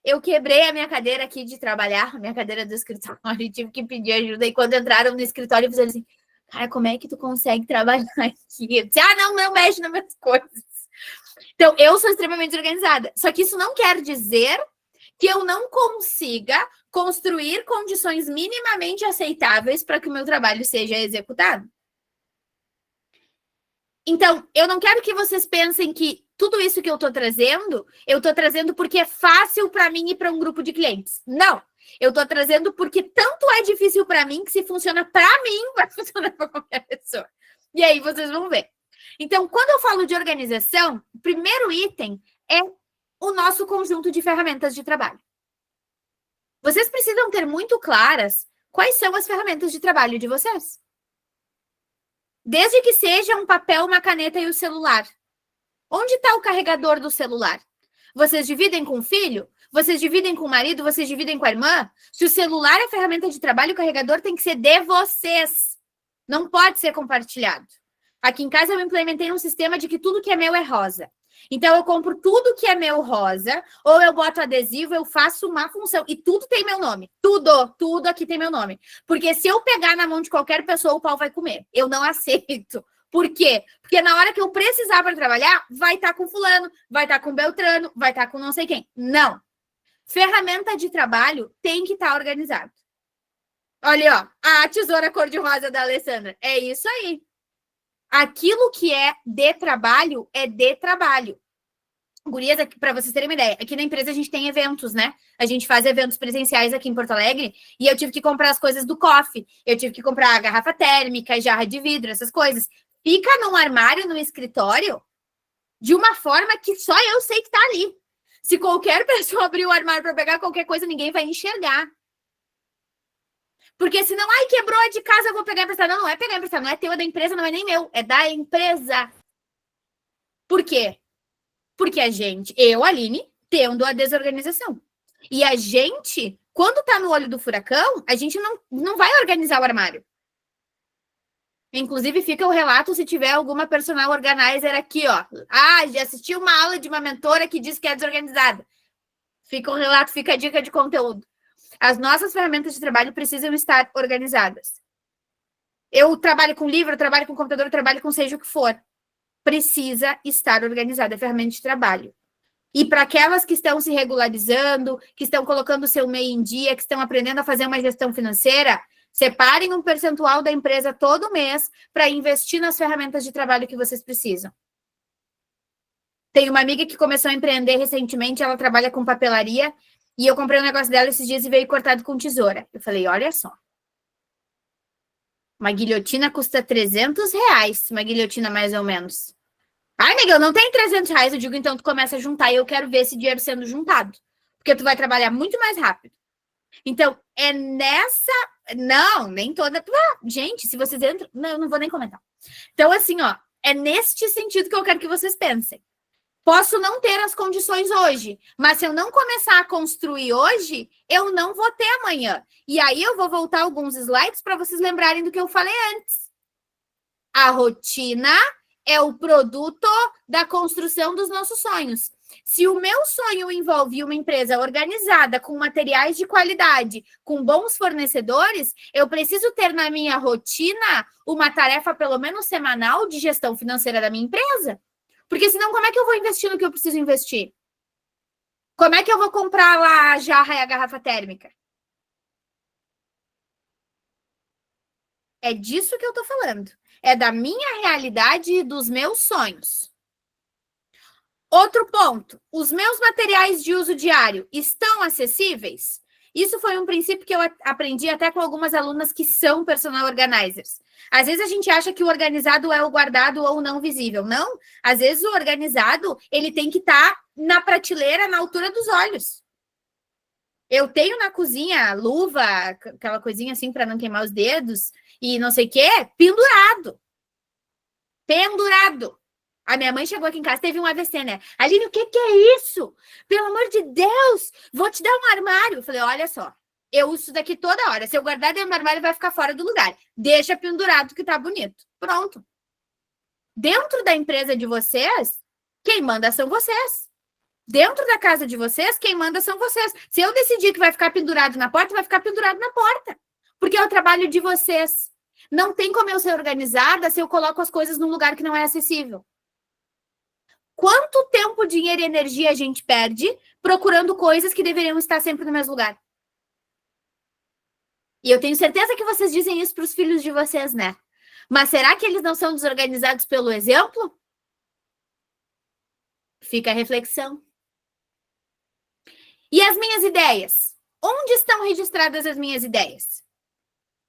eu quebrei a minha cadeira aqui de trabalhar, a minha cadeira do escritório, e tive que pedir ajuda. E quando entraram no escritório, eu falei assim, cara, como é que tu consegue trabalhar aqui? Eu disse, não mexe nas minhas coisas. Então, eu sou extremamente organizada. Só que isso não quer dizer que eu não consiga construir condições minimamente aceitáveis para que o meu trabalho seja executado. Então, eu não quero que vocês pensem que tudo isso que eu estou trazendo porque é fácil para mim e para um grupo de clientes. Não, eu estou trazendo porque tanto é difícil para mim que se funciona para mim, vai funcionar para qualquer pessoa. E aí vocês vão ver. Então, quando eu falo de organização, o primeiro item é o nosso conjunto de ferramentas de trabalho. Vocês precisam ter muito claras quais são as ferramentas de trabalho de vocês. Desde que seja um papel, uma caneta e o celular. Onde está o carregador do celular? Vocês dividem com o filho? Vocês dividem com o marido? Vocês dividem com a irmã? Se o celular é ferramenta de trabalho, o carregador tem que ser de vocês. Não pode ser compartilhado. Aqui em casa eu implementei um sistema de que tudo que é meu é rosa. Então, eu compro tudo que é meu rosa, ou eu boto adesivo, eu faço uma função. E tudo tem meu nome. Tudo aqui tem meu nome. Porque se eu pegar na mão de qualquer pessoa, o pau vai comer. Eu não aceito. Por quê? Porque na hora que eu precisar para trabalhar, vai estar com fulano, vai estar com Beltrano, vai estar com não sei quem. Não. Ferramenta de trabalho tem que estar organizado. Olha, ó, a tesoura cor-de-rosa da Alessandra. É isso aí. Aquilo que é de trabalho, é de trabalho. Gurias, para vocês terem uma ideia, aqui na empresa a gente tem eventos, né? A gente faz eventos presenciais aqui em Porto Alegre e eu tive que comprar as coisas do coffee. Eu tive que comprar a garrafa térmica, jarra de vidro, essas coisas. Fica num armário, no escritório, de uma forma que só eu sei que tá ali. Se qualquer pessoa abrir o armário para pegar qualquer coisa, ninguém vai enxergar. Porque senão, ai, quebrou a de casa, eu vou pegar emprestado. Não, não é pegar emprestado, não é teu, é da empresa, não é nem meu, é da empresa. Por quê? Porque a gente, eu, Aline, tendo a desorganização. E a gente, quando tá no olho do furacão, a gente não vai organizar o armário. Inclusive, fica o relato se tiver alguma personal organizer aqui, ó. Ah, já assisti uma aula de uma mentora que diz que é desorganizada. Fica o relato, fica a dica de conteúdo. As nossas ferramentas de trabalho precisam estar organizadas. Eu trabalho com livro, eu trabalho com computador, eu trabalho com seja o que for. Precisa estar organizada a ferramenta de trabalho. E para aquelas que estão se regularizando, que estão colocando o seu MEI em dia, que estão aprendendo a fazer uma gestão financeira, separem um percentual da empresa todo mês para investir nas ferramentas de trabalho que vocês precisam. Tem uma amiga que começou a empreender recentemente, ela trabalha com papelaria, e eu comprei um negócio dela esses dias e veio cortado com tesoura. Eu falei, olha só. Uma guilhotina custa R$300, uma guilhotina mais ou menos. Ai, Miguel, não tem R$300. Eu digo, então tu começa a juntar e eu quero ver esse dinheiro sendo juntado. Porque tu vai trabalhar muito mais rápido. Então, é nessa... Não, nem toda... Ah, gente, se vocês entram... Não, eu não vou nem comentar. Então, assim, ó, é neste sentido que eu quero que vocês pensem. Posso não ter as condições hoje, mas se eu não começar a construir hoje, eu não vou ter amanhã. E aí eu vou voltar alguns slides para vocês lembrarem do que eu falei antes. A rotina é o produto da construção dos nossos sonhos. Se o meu sonho envolve uma empresa organizada, com materiais de qualidade, com bons fornecedores, eu preciso ter na minha rotina uma tarefa, pelo menos semanal, de gestão financeira da minha empresa. Porque senão, como é que eu vou investir no que eu preciso investir? Como é que eu vou comprar lá a jarra e a garrafa térmica? É disso que eu tô falando. É da minha realidade e dos meus sonhos. Outro ponto. Os meus materiais de uso diário estão acessíveis? Isso foi um princípio que eu aprendi até com algumas alunas que são personal organizers. Às vezes a gente acha que o organizado é o guardado ou o não visível. Não. Às vezes o organizado, ele tem que estar na prateleira, na altura dos olhos. Eu tenho na cozinha luva, aquela coisinha assim para não queimar os dedos e não sei o quê, pendurado. Pendurado. A minha mãe chegou aqui em casa, teve um AVC, né? Aline, o que é isso? Pelo amor de Deus, vou te dar um armário. Eu falei, olha só, eu uso isso daqui toda hora. Se eu guardar dentro do armário, vai ficar fora do lugar. Deixa pendurado que tá bonito. Pronto. Dentro da empresa de vocês, quem manda são vocês. Dentro da casa de vocês, quem manda são vocês. Se eu decidir que vai ficar pendurado na porta, vai ficar pendurado na porta. Porque é o trabalho de vocês. Não tem como eu ser organizada se eu coloco as coisas num lugar que não é acessível. Quanto tempo, dinheiro e energia a gente perde procurando coisas que deveriam estar sempre no mesmo lugar? E eu tenho certeza que vocês dizem isso para os filhos de vocês, né? Mas será que eles não são desorganizados pelo exemplo? Fica a reflexão. E as minhas ideias? Onde estão registradas as minhas ideias?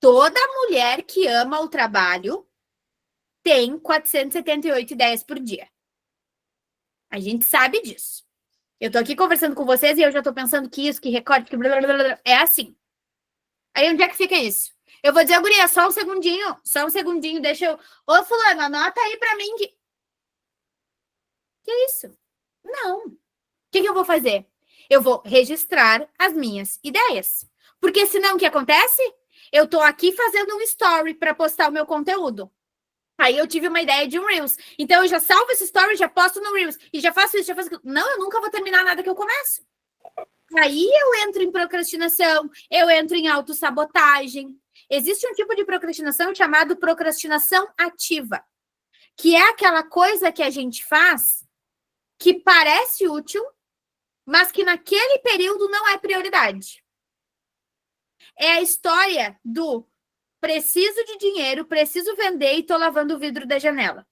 Toda mulher que ama o trabalho tem 478 ideias por dia. A gente sabe disso. Eu tô aqui conversando com vocês e eu já tô pensando que isso, que recorte, que blá, blá, blá, blá. É assim. Aí onde é que fica isso? Eu vou dizer, guria, só um segundinho, deixa eu... Ô, fulano, anota aí pra mim que isso? Não. O que eu vou fazer? Eu vou registrar as minhas ideias. Porque senão o que acontece? Eu tô aqui fazendo um story para postar o meu conteúdo. Aí eu tive uma ideia de um Reels. Então eu já salvo esse story, já posto no Reels. E já faço isso, já faço aquilo. Não, eu nunca vou terminar nada que eu começo. Aí eu entro em procrastinação, eu entro em autossabotagem. Existe um tipo de procrastinação chamado procrastinação ativa, que é aquela coisa que a gente faz que parece útil, mas que naquele período não é prioridade. É a história do preciso de dinheiro, preciso vender e tô lavando o vidro da janela.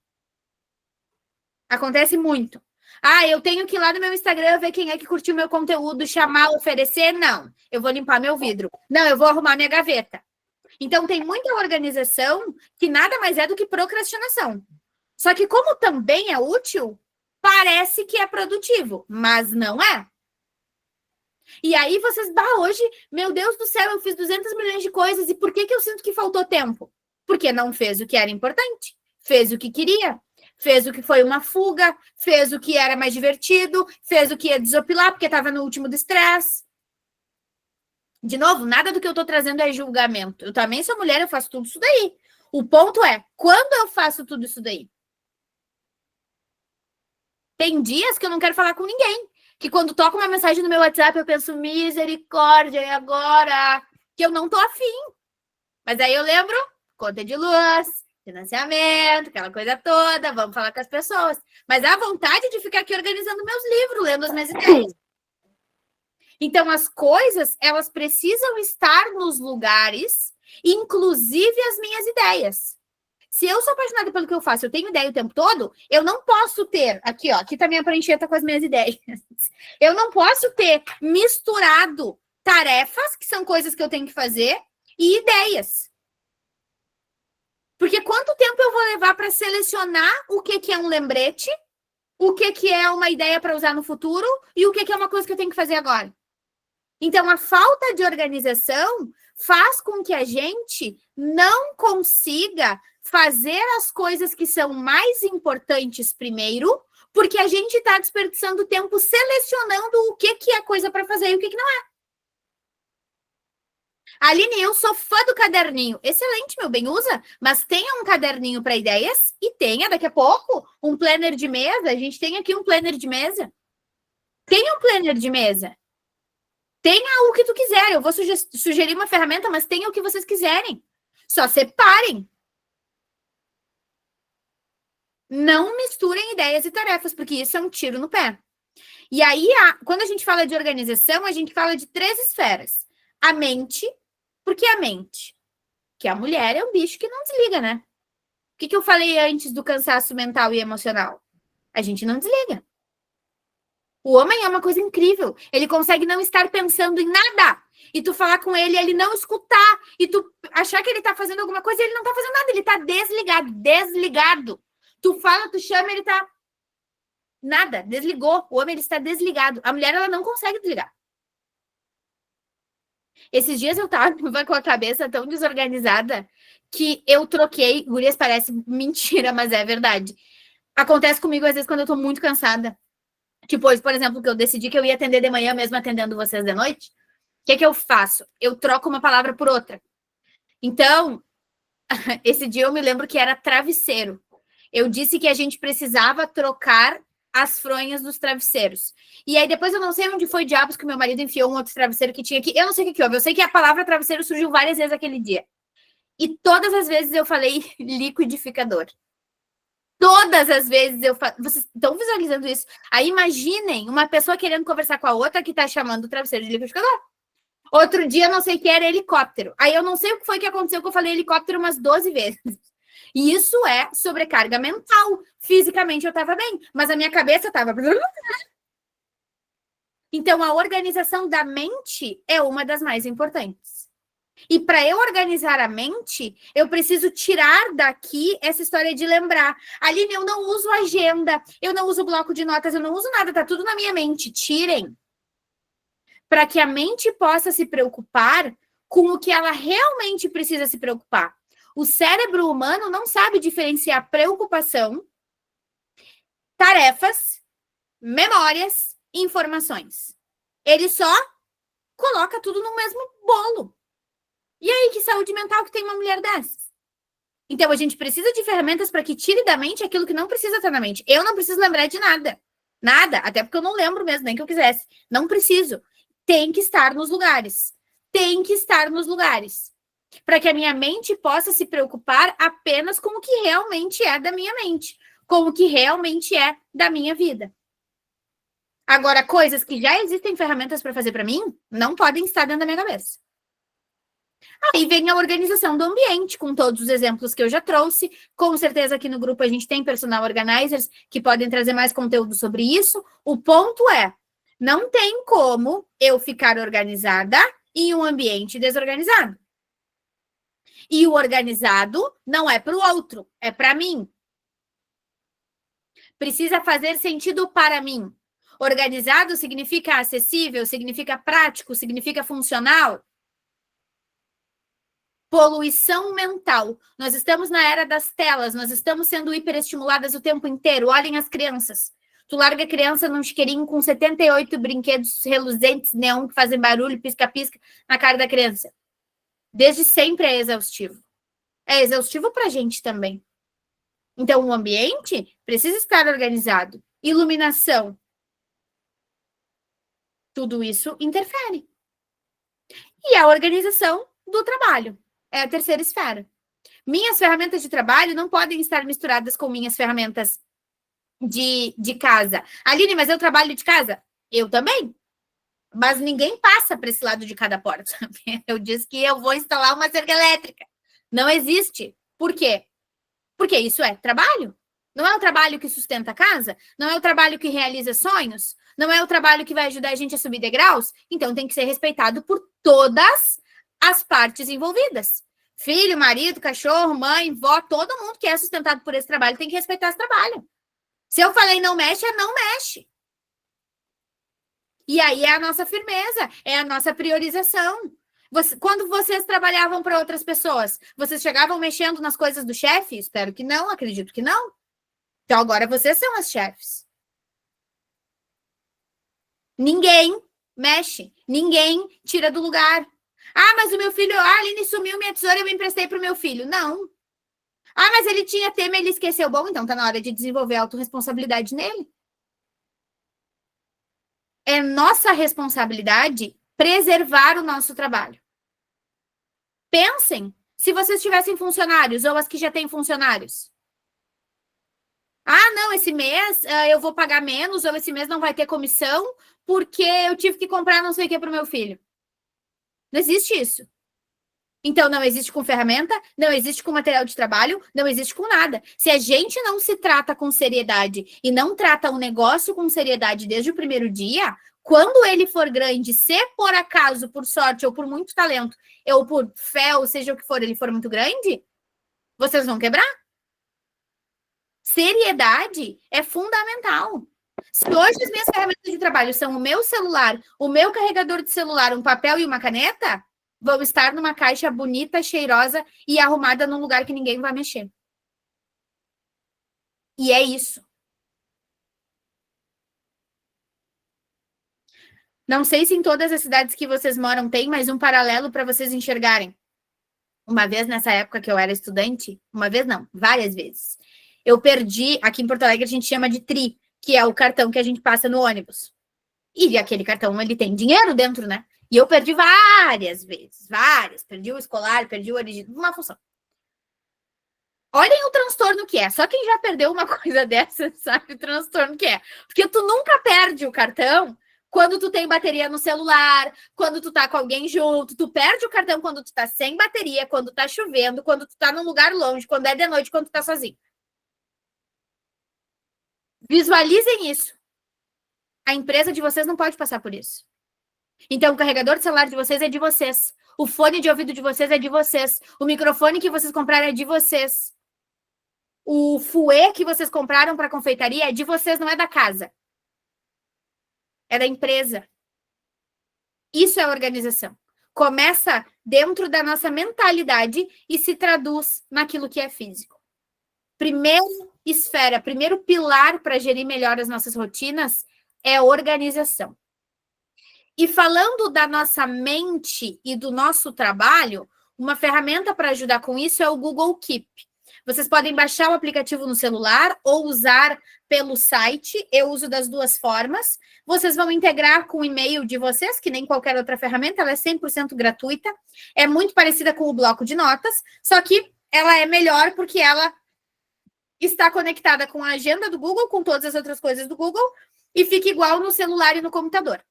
Acontece muito. Ah, eu tenho que ir lá no meu Instagram ver quem é que curtiu meu conteúdo, chamar, oferecer. Não, eu vou limpar meu vidro. Não, eu vou arrumar minha gaveta. Então, tem muita organização que nada mais é do que procrastinação. Só que como também é útil, parece que é produtivo, mas não é. E aí vocês, hoje, meu Deus do céu, eu fiz 200 milhões de coisas e por que eu sinto que faltou tempo? Porque não fez o que era importante, fez o que queria, fez o que foi uma fuga, fez o que era mais divertido, fez o que ia desopilar porque estava no último do estresse. De novo, nada do que eu estou trazendo é julgamento. Eu também sou mulher, eu faço tudo isso daí. O ponto é, quando eu faço tudo isso daí? Tem dias que eu não quero falar com ninguém. Que quando toca uma mensagem no meu WhatsApp, eu penso, misericórdia, e agora? Que eu não tô afim. Mas aí eu lembro, conta de luz, financiamento, aquela coisa toda, vamos falar com as pessoas. Mas a vontade de ficar aqui organizando meus livros, lendo as minhas ideias. Então, as coisas, elas precisam estar nos lugares, inclusive as minhas ideias. Se eu sou apaixonada pelo que eu faço, eu tenho ideia o tempo todo, eu não posso ter, aqui ó, aqui tá minha prancheta com as minhas ideias. Eu não posso ter misturado tarefas, que são coisas que eu tenho que fazer, e ideias. Porque quanto tempo eu vou levar para selecionar o que é um lembrete, o que é uma ideia para usar no futuro e o que é uma coisa que eu tenho que fazer agora? Então, a falta de organização faz com que a gente não consiga fazer as coisas que são mais importantes primeiro, porque a gente está desperdiçando tempo selecionando o que é coisa para fazer e o que não é. Aline, eu sou fã do caderninho. Excelente, meu bem, usa. Mas tenha um caderninho para ideias e tenha, daqui a pouco, um planner de mesa. A gente tem aqui um planner de mesa. Tenha um planner de mesa. Tenha o que tu quiser. Eu vou sugerir uma ferramenta, mas tenha o que vocês quiserem. Só separem. Não misturem ideias e tarefas, porque isso é um tiro no pé. E aí, quando a gente fala de organização, a gente fala de 3 esferas. A mente, porque a mente, que a mulher é um bicho que não desliga, né? O que eu falei antes do cansaço mental e emocional? A gente não desliga. O homem é uma coisa incrível. Ele consegue não estar pensando em nada. E tu falar com ele, ele não escutar. E tu achar que ele tá fazendo alguma coisa, e ele não tá fazendo nada. Ele tá desligado. Tu fala, tu chama, ele tá... Nada, desligou. O homem, ele está desligado. A mulher, ela não consegue desligar. Esses dias eu tava com a cabeça tão desorganizada que eu troquei... Gurias, parece mentira, mas é verdade. Acontece comigo, às vezes, quando eu tô muito cansada. Tipo, hoje, por exemplo, que eu decidi que eu ia atender de manhã, mesmo atendendo vocês de noite. O que eu faço? Eu troco uma palavra por outra. Então, esse dia eu me lembro que era travesseiro. Eu disse que a gente precisava trocar as fronhas dos travesseiros. E aí depois eu não sei onde foi diabos que meu marido enfiou um outro travesseiro que tinha aqui. Eu não sei o que houve. Eu sei que a palavra travesseiro surgiu várias vezes aquele dia. E todas as vezes eu falei liquidificador. Todas as vezes eu falo... Vocês estão visualizando isso? Aí imaginem uma pessoa querendo conversar com a outra que tá chamando o travesseiro de liquidificador. Outro dia, não sei o que era helicóptero. Aí eu não sei o que foi que aconteceu, que eu falei helicóptero umas 12 vezes. E isso é sobrecarga mental. Fisicamente eu tava bem, mas a minha cabeça tava... Então, a organização da mente é uma das mais importantes. E para eu organizar a mente, eu preciso tirar daqui essa história de lembrar. Aline, eu não uso agenda, eu não uso bloco de notas, eu não uso nada, tá tudo na minha mente. Tirem. Para que a mente possa se preocupar com o que ela realmente precisa se preocupar. O cérebro humano não sabe diferenciar preocupação, tarefas, memórias e informações. Ele só coloca tudo no mesmo bolo. E aí, que saúde mental que tem uma mulher dessas? Então, a gente precisa de ferramentas para que tire da mente aquilo que não precisa estar na mente. Eu não preciso lembrar de nada. Nada. Até porque eu não lembro mesmo, nem que eu quisesse. Não preciso. Tem que estar nos lugares. Tem que estar nos lugares. Para que a minha mente possa se preocupar apenas com o que realmente é da minha mente. Com o que realmente é da minha vida. Agora, coisas que já existem ferramentas para fazer para mim, não podem estar dentro da minha cabeça. Aí vem a organização do ambiente, com todos os exemplos que eu já trouxe. Com certeza aqui no grupo a gente tem personal organizers que podem trazer mais conteúdo sobre isso. O ponto é, não tem como eu ficar organizada em um ambiente desorganizado. E o organizado não é para o outro, é para mim. Precisa fazer sentido para mim. Organizado significa acessível, significa prático, significa funcional. Poluição mental. Nós estamos na era das telas, nós estamos sendo hiperestimuladas o tempo inteiro. Olhem as crianças. Tu larga a criança num chiqueirinho com 78 brinquedos reluzentes, neon, que fazem barulho, pisca-pisca na cara da criança. Desde sempre é exaustivo. É exaustivo para a gente também. Então, o ambiente precisa estar organizado. Iluminação. Tudo isso interfere. E a organização do trabalho é a terceira esfera. Minhas ferramentas de trabalho não podem estar misturadas com minhas ferramentas de casa. Aline, mas eu trabalho de casa? Eu também. Mas ninguém passa para esse lado de cada porta. Eu disse que eu vou instalar uma cerca elétrica. Não existe. Por quê? Porque isso é trabalho. Não é o trabalho que sustenta a casa? Não é o trabalho que realiza sonhos? Não é o trabalho que vai ajudar a gente a subir degraus? Então tem que ser respeitado por todas as partes envolvidas. Filho, marido, cachorro, mãe, vó, todo mundo que é sustentado por esse trabalho tem que respeitar esse trabalho. Se eu falei não mexe, é não mexe. E aí é a nossa firmeza, é a nossa priorização. Quando vocês trabalhavam para outras pessoas, vocês chegavam mexendo nas coisas do chefe? Espero que não, acredito que não. Então agora vocês são as chefes. Ninguém mexe, ninguém tira do lugar. Ah, mas o meu filho, a Aline sumiu minha tesoura, eu me emprestei para o meu filho. Não. Ah, mas ele tinha tema, ele esqueceu. Bom, então tá na hora de desenvolver a autorresponsabilidade nele. É nossa responsabilidade preservar o nosso trabalho. Pensem se vocês tivessem funcionários ou as que já têm funcionários. Ah, não, esse mês eu vou pagar menos ou esse mês não vai ter comissão porque eu tive que comprar não sei o que para o meu filho. Não existe isso. Então, não existe com ferramenta, não existe com material de trabalho, não existe com nada. Se a gente não se trata com seriedade e não trata o negócio com seriedade desde o primeiro dia, quando ele for grande, se por acaso, por sorte ou por muito talento, ou por fé, ou seja o que for, ele for muito grande, vocês vão quebrar. Seriedade é fundamental. Se hoje as minhas ferramentas de trabalho são o meu celular, o meu carregador de celular, um papel e uma caneta, vão estar numa caixa bonita, cheirosa e arrumada num lugar que ninguém vai mexer. E é isso. Não sei se em todas as cidades que vocês moram tem, mas um paralelo para vocês enxergarem. Uma vez nessa época que eu era estudante, uma vez não, várias vezes, eu perdi, aqui em Porto Alegre a gente chama de tri, que é o cartão que a gente passa no ônibus. E aquele cartão, ele tem dinheiro dentro, né? E eu perdi várias vezes, várias. Perdi o escolar, perdi o original, uma função. Olhem o transtorno que é. Só quem já perdeu uma coisa dessa sabe o transtorno que é. Porque tu nunca perde o cartão quando tu tem bateria no celular, quando tu tá com alguém junto. Tu perde o cartão quando tu tá sem bateria, quando tá chovendo, quando tu tá num lugar longe, quando é de noite, quando tu tá sozinho. Visualizem isso. A empresa de vocês não pode passar por isso. Então, o carregador de celular de vocês é de vocês. O fone de ouvido de vocês é de vocês. O microfone que vocês compraram é de vocês. O fouet que vocês compraram para a confeitaria é de vocês, não é da casa. É da empresa. Isso é organização. Começa dentro da nossa mentalidade e se traduz naquilo que é físico. Primeira esfera, primeiro pilar para gerir melhor as nossas rotinas é a organização. E falando da nossa mente e do nosso trabalho, uma ferramenta para ajudar com isso é o Google Keep. Vocês podem baixar o aplicativo no celular ou usar pelo site. Eu uso das duas formas. Vocês vão integrar com o e-mail de vocês, que nem qualquer outra ferramenta, ela é 100% gratuita. É muito parecida com o bloco de notas, só que ela é melhor porque ela está conectada com a agenda do Google, com todas as outras coisas do Google, e fica igual no celular e no computador.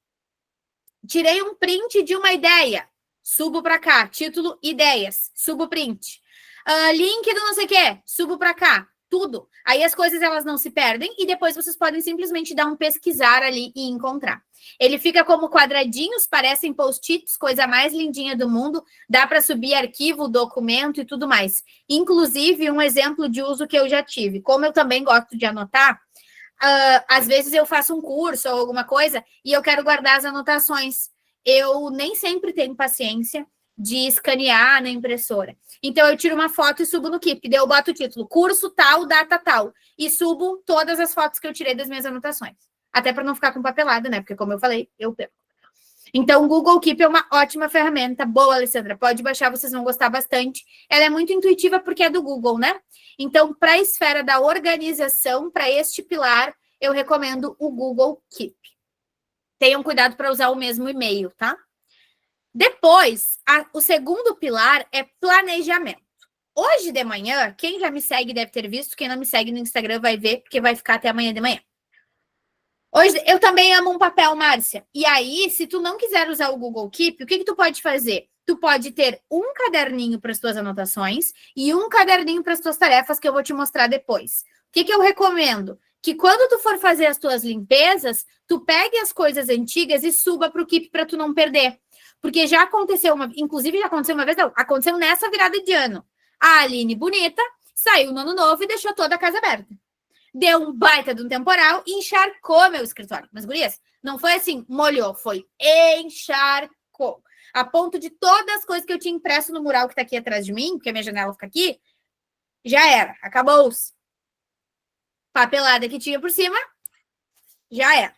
Tirei um print de uma ideia, subo para cá, título, ideias, subo print. Link do não sei o quê, subo para cá, tudo. Aí as coisas elas não se perdem e depois vocês podem simplesmente dar um pesquisar ali e encontrar. Ele fica como quadradinhos, parecem post-its, coisa mais lindinha do mundo. Dá para subir arquivo, documento e tudo mais. Inclusive, um exemplo de uso que eu já tive. Como eu também gosto de anotar, às vezes eu faço um curso ou alguma coisa e eu quero guardar as anotações. Eu nem sempre tenho paciência de escanear na impressora. Então, eu tiro uma foto e subo no Keep. Daí eu boto o título, curso tal, data tal. E subo todas as fotos que eu tirei das minhas anotações. Até para não ficar com papelada, né? Porque, como eu falei, eu perco. Então, o Google Keep é uma ótima ferramenta. Boa, Alessandra. Pode baixar, vocês vão gostar bastante. Ela é muito intuitiva porque é do Google, né? Então, para a esfera da organização, para este pilar, eu recomendo o Google Keep. Tenham cuidado para usar o mesmo e-mail, tá? Depois, o segundo pilar é planejamento. Hoje de manhã, quem já me segue deve ter visto, quem não me segue no Instagram vai ver, porque vai ficar até amanhã de manhã. Hoje, eu também amo um papel, Márcia. E aí, se tu não quiser usar o Google Keep, o que tu pode fazer? Tu pode ter um caderninho para as tuas anotações e um caderninho para as tuas tarefas que eu vou te mostrar depois. O que eu recomendo? Que quando tu for fazer as tuas limpezas, tu pegue as coisas antigas e suba para o Keep para tu não perder. Porque já aconteceu inclusive já aconteceu uma vez, não, aconteceu nessa virada de ano. A Aline, bonita, saiu no ano novo e deixou toda a casa aberta. Deu um baita de um temporal e encharcou meu escritório. Mas, gurias, não foi assim, molhou, foi encharcou. A ponto de todas as coisas que eu tinha impresso no mural que tá aqui atrás de mim, porque a minha janela fica aqui, já era, acabou-se. Papelada que tinha por cima, já era.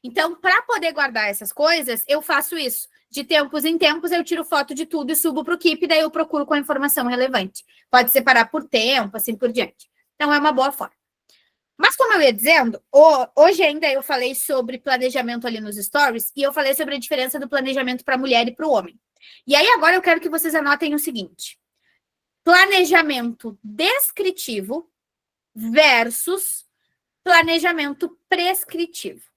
Então, para poder guardar essas coisas, eu faço isso. De tempos em tempos, eu tiro foto de tudo e subo para o Keep, daí eu procuro com a informação relevante. Pode separar por tempo, assim por diante. Então, é uma boa forma. Mas, como eu ia dizendo, hoje ainda eu falei sobre planejamento ali nos stories e eu falei sobre a diferença do planejamento para a mulher e para o homem. E aí, agora eu quero que vocês anotem o seguinte. Planejamento descritivo versus planejamento prescritivo.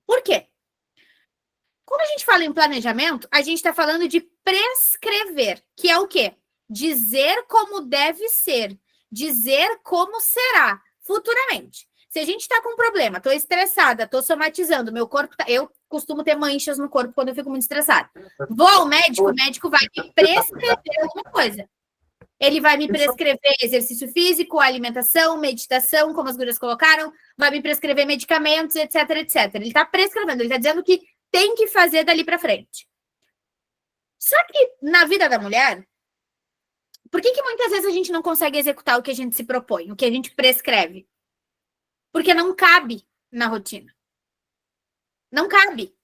Por quê? Quando a gente fala em planejamento, a gente está falando de prescrever, que é o quê? Dizer como deve ser, dizer como será futuramente. Se a gente está com um problema, estou estressada, estou somatizando, meu corpo, eu costumo ter manchas no corpo quando eu fico muito estressada. Vou ao médico, o médico vai me prescrever alguma coisa. Ele vai me prescrever exercício físico, alimentação, meditação, como as gurias colocaram, vai me prescrever medicamentos, etc, etc. Ele está prescrevendo, ele está dizendo que tem que fazer dali para frente. Só que na vida da mulher, por que muitas vezes a gente não consegue executar o que a gente se propõe, o que a gente prescreve? Porque não cabe na rotina. Não cabe.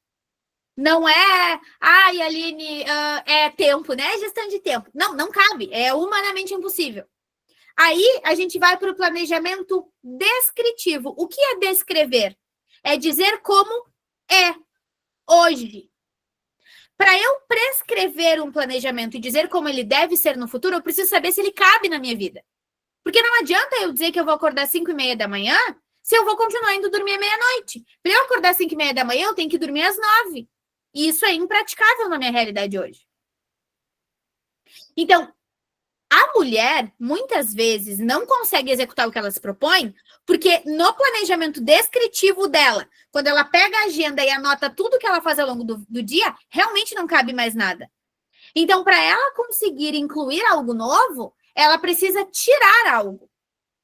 Não é, ai, Aline, é tempo, né? É gestão de tempo. Não, não cabe. É humanamente impossível. Aí a gente vai para o planejamento descritivo. O que é descrever? É dizer como é hoje. Para eu prescrever um planejamento e dizer como ele deve ser no futuro, eu preciso saber se ele cabe na minha vida. Porque não adianta eu dizer que eu vou acordar às 5:30 da manhã se eu vou continuar indo dormir à meia-noite. Para eu acordar às 5:30 da manhã, eu tenho que dormir às 9. E isso é impraticável na minha realidade hoje. Então, a mulher, muitas vezes, não consegue executar o que ela se propõe, porque no planejamento descritivo dela, quando ela pega a agenda e anota tudo que ela faz ao longo do dia, realmente não cabe mais nada. Então, para ela conseguir incluir algo novo, ela precisa tirar algo.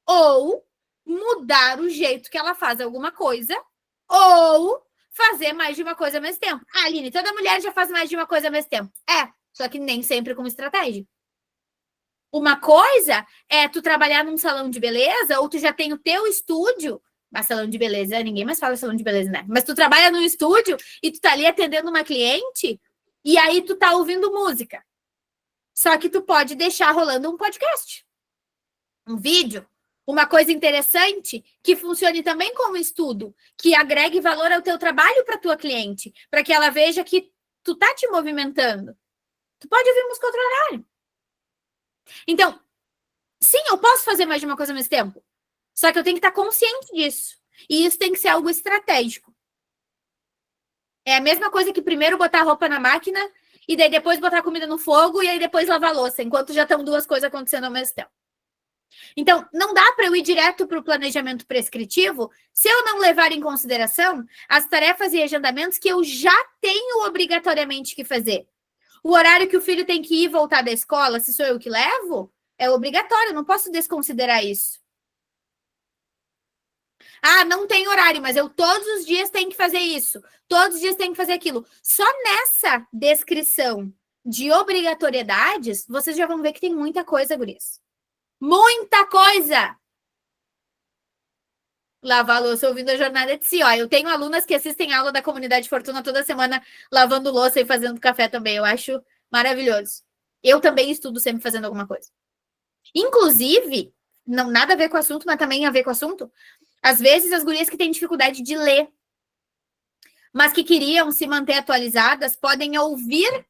Ou mudar o jeito que ela faz alguma coisa, ou fazer mais de uma coisa ao mesmo tempo. Ah, Aline, toda mulher já faz mais de uma coisa ao mesmo tempo. É, só que nem sempre com estratégia. Uma coisa é tu trabalhar num salão de beleza, ou tu já tem o teu estúdio, mas salão de beleza, ninguém mais fala salão de beleza, né? Mas tu trabalha num estúdio e tu tá ali atendendo uma cliente, e aí tu tá ouvindo música. Só que tu pode deixar rolando um podcast. um vídeo, uma coisa interessante que funcione também como estudo, que agregue valor ao teu trabalho para tua cliente, para que ela veja que tu tá te movimentando. Tu pode ouvir música outro horário. Então, sim, eu posso fazer mais de uma coisa ao mesmo tempo. Só que eu tenho que estar consciente disso. E isso tem que ser algo estratégico. É a mesma coisa que primeiro botar a roupa na máquina e daí depois botar a comida no fogo e aí depois lavar a louça, enquanto já estão duas coisas acontecendo ao mesmo tempo. Então, não dá para eu ir direto para o planejamento prescritivo se eu não levar em consideração as tarefas e agendamentos que eu já tenho obrigatoriamente que fazer. O horário que o filho tem que ir e voltar da escola, se sou eu que levo, é obrigatório, eu não posso desconsiderar isso. Ah, não tem horário, mas eu todos os dias tenho que fazer isso, todos os dias tenho que fazer aquilo. Só nessa descrição de obrigatoriedades, vocês já vão ver que tem muita coisa, gurias. Muita coisa! Lavar a louça ouvindo a jornada de si. Ó, eu tenho alunas que assistem aula da Comunidade Fortuna toda semana lavando louça e fazendo café também. Eu acho maravilhoso. Eu também estudo sempre fazendo alguma coisa. Inclusive, não nada a ver com o assunto, mas também a ver com o assunto. Às vezes, as gurias que têm dificuldade de ler, mas que queriam se manter atualizadas, podem ouvir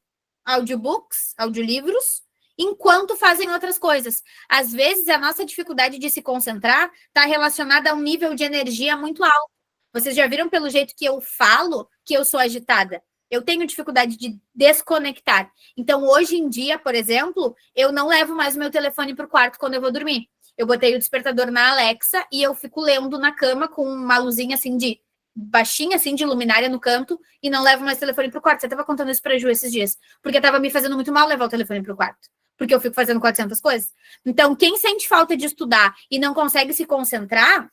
audiobooks, audiolivros, enquanto fazem outras coisas. Às vezes, a nossa dificuldade de se concentrar está relacionada a um nível de energia muito alto. Vocês já viram pelo jeito que eu falo que eu sou agitada? Eu tenho dificuldade de desconectar. Então, hoje em dia, por exemplo, eu não levo mais o meu telefone para o quarto quando eu vou dormir. Eu botei o despertador na Alexa e eu fico lendo na cama com uma luzinha assim de baixinha, assim, de luminária no canto e não levo mais o telefone para o quarto. Você estava contando isso para a Ju esses dias, porque estava me fazendo muito mal levar o telefone para o quarto, porque eu fico fazendo 400 coisas. Então, quem sente falta de estudar e não consegue se concentrar,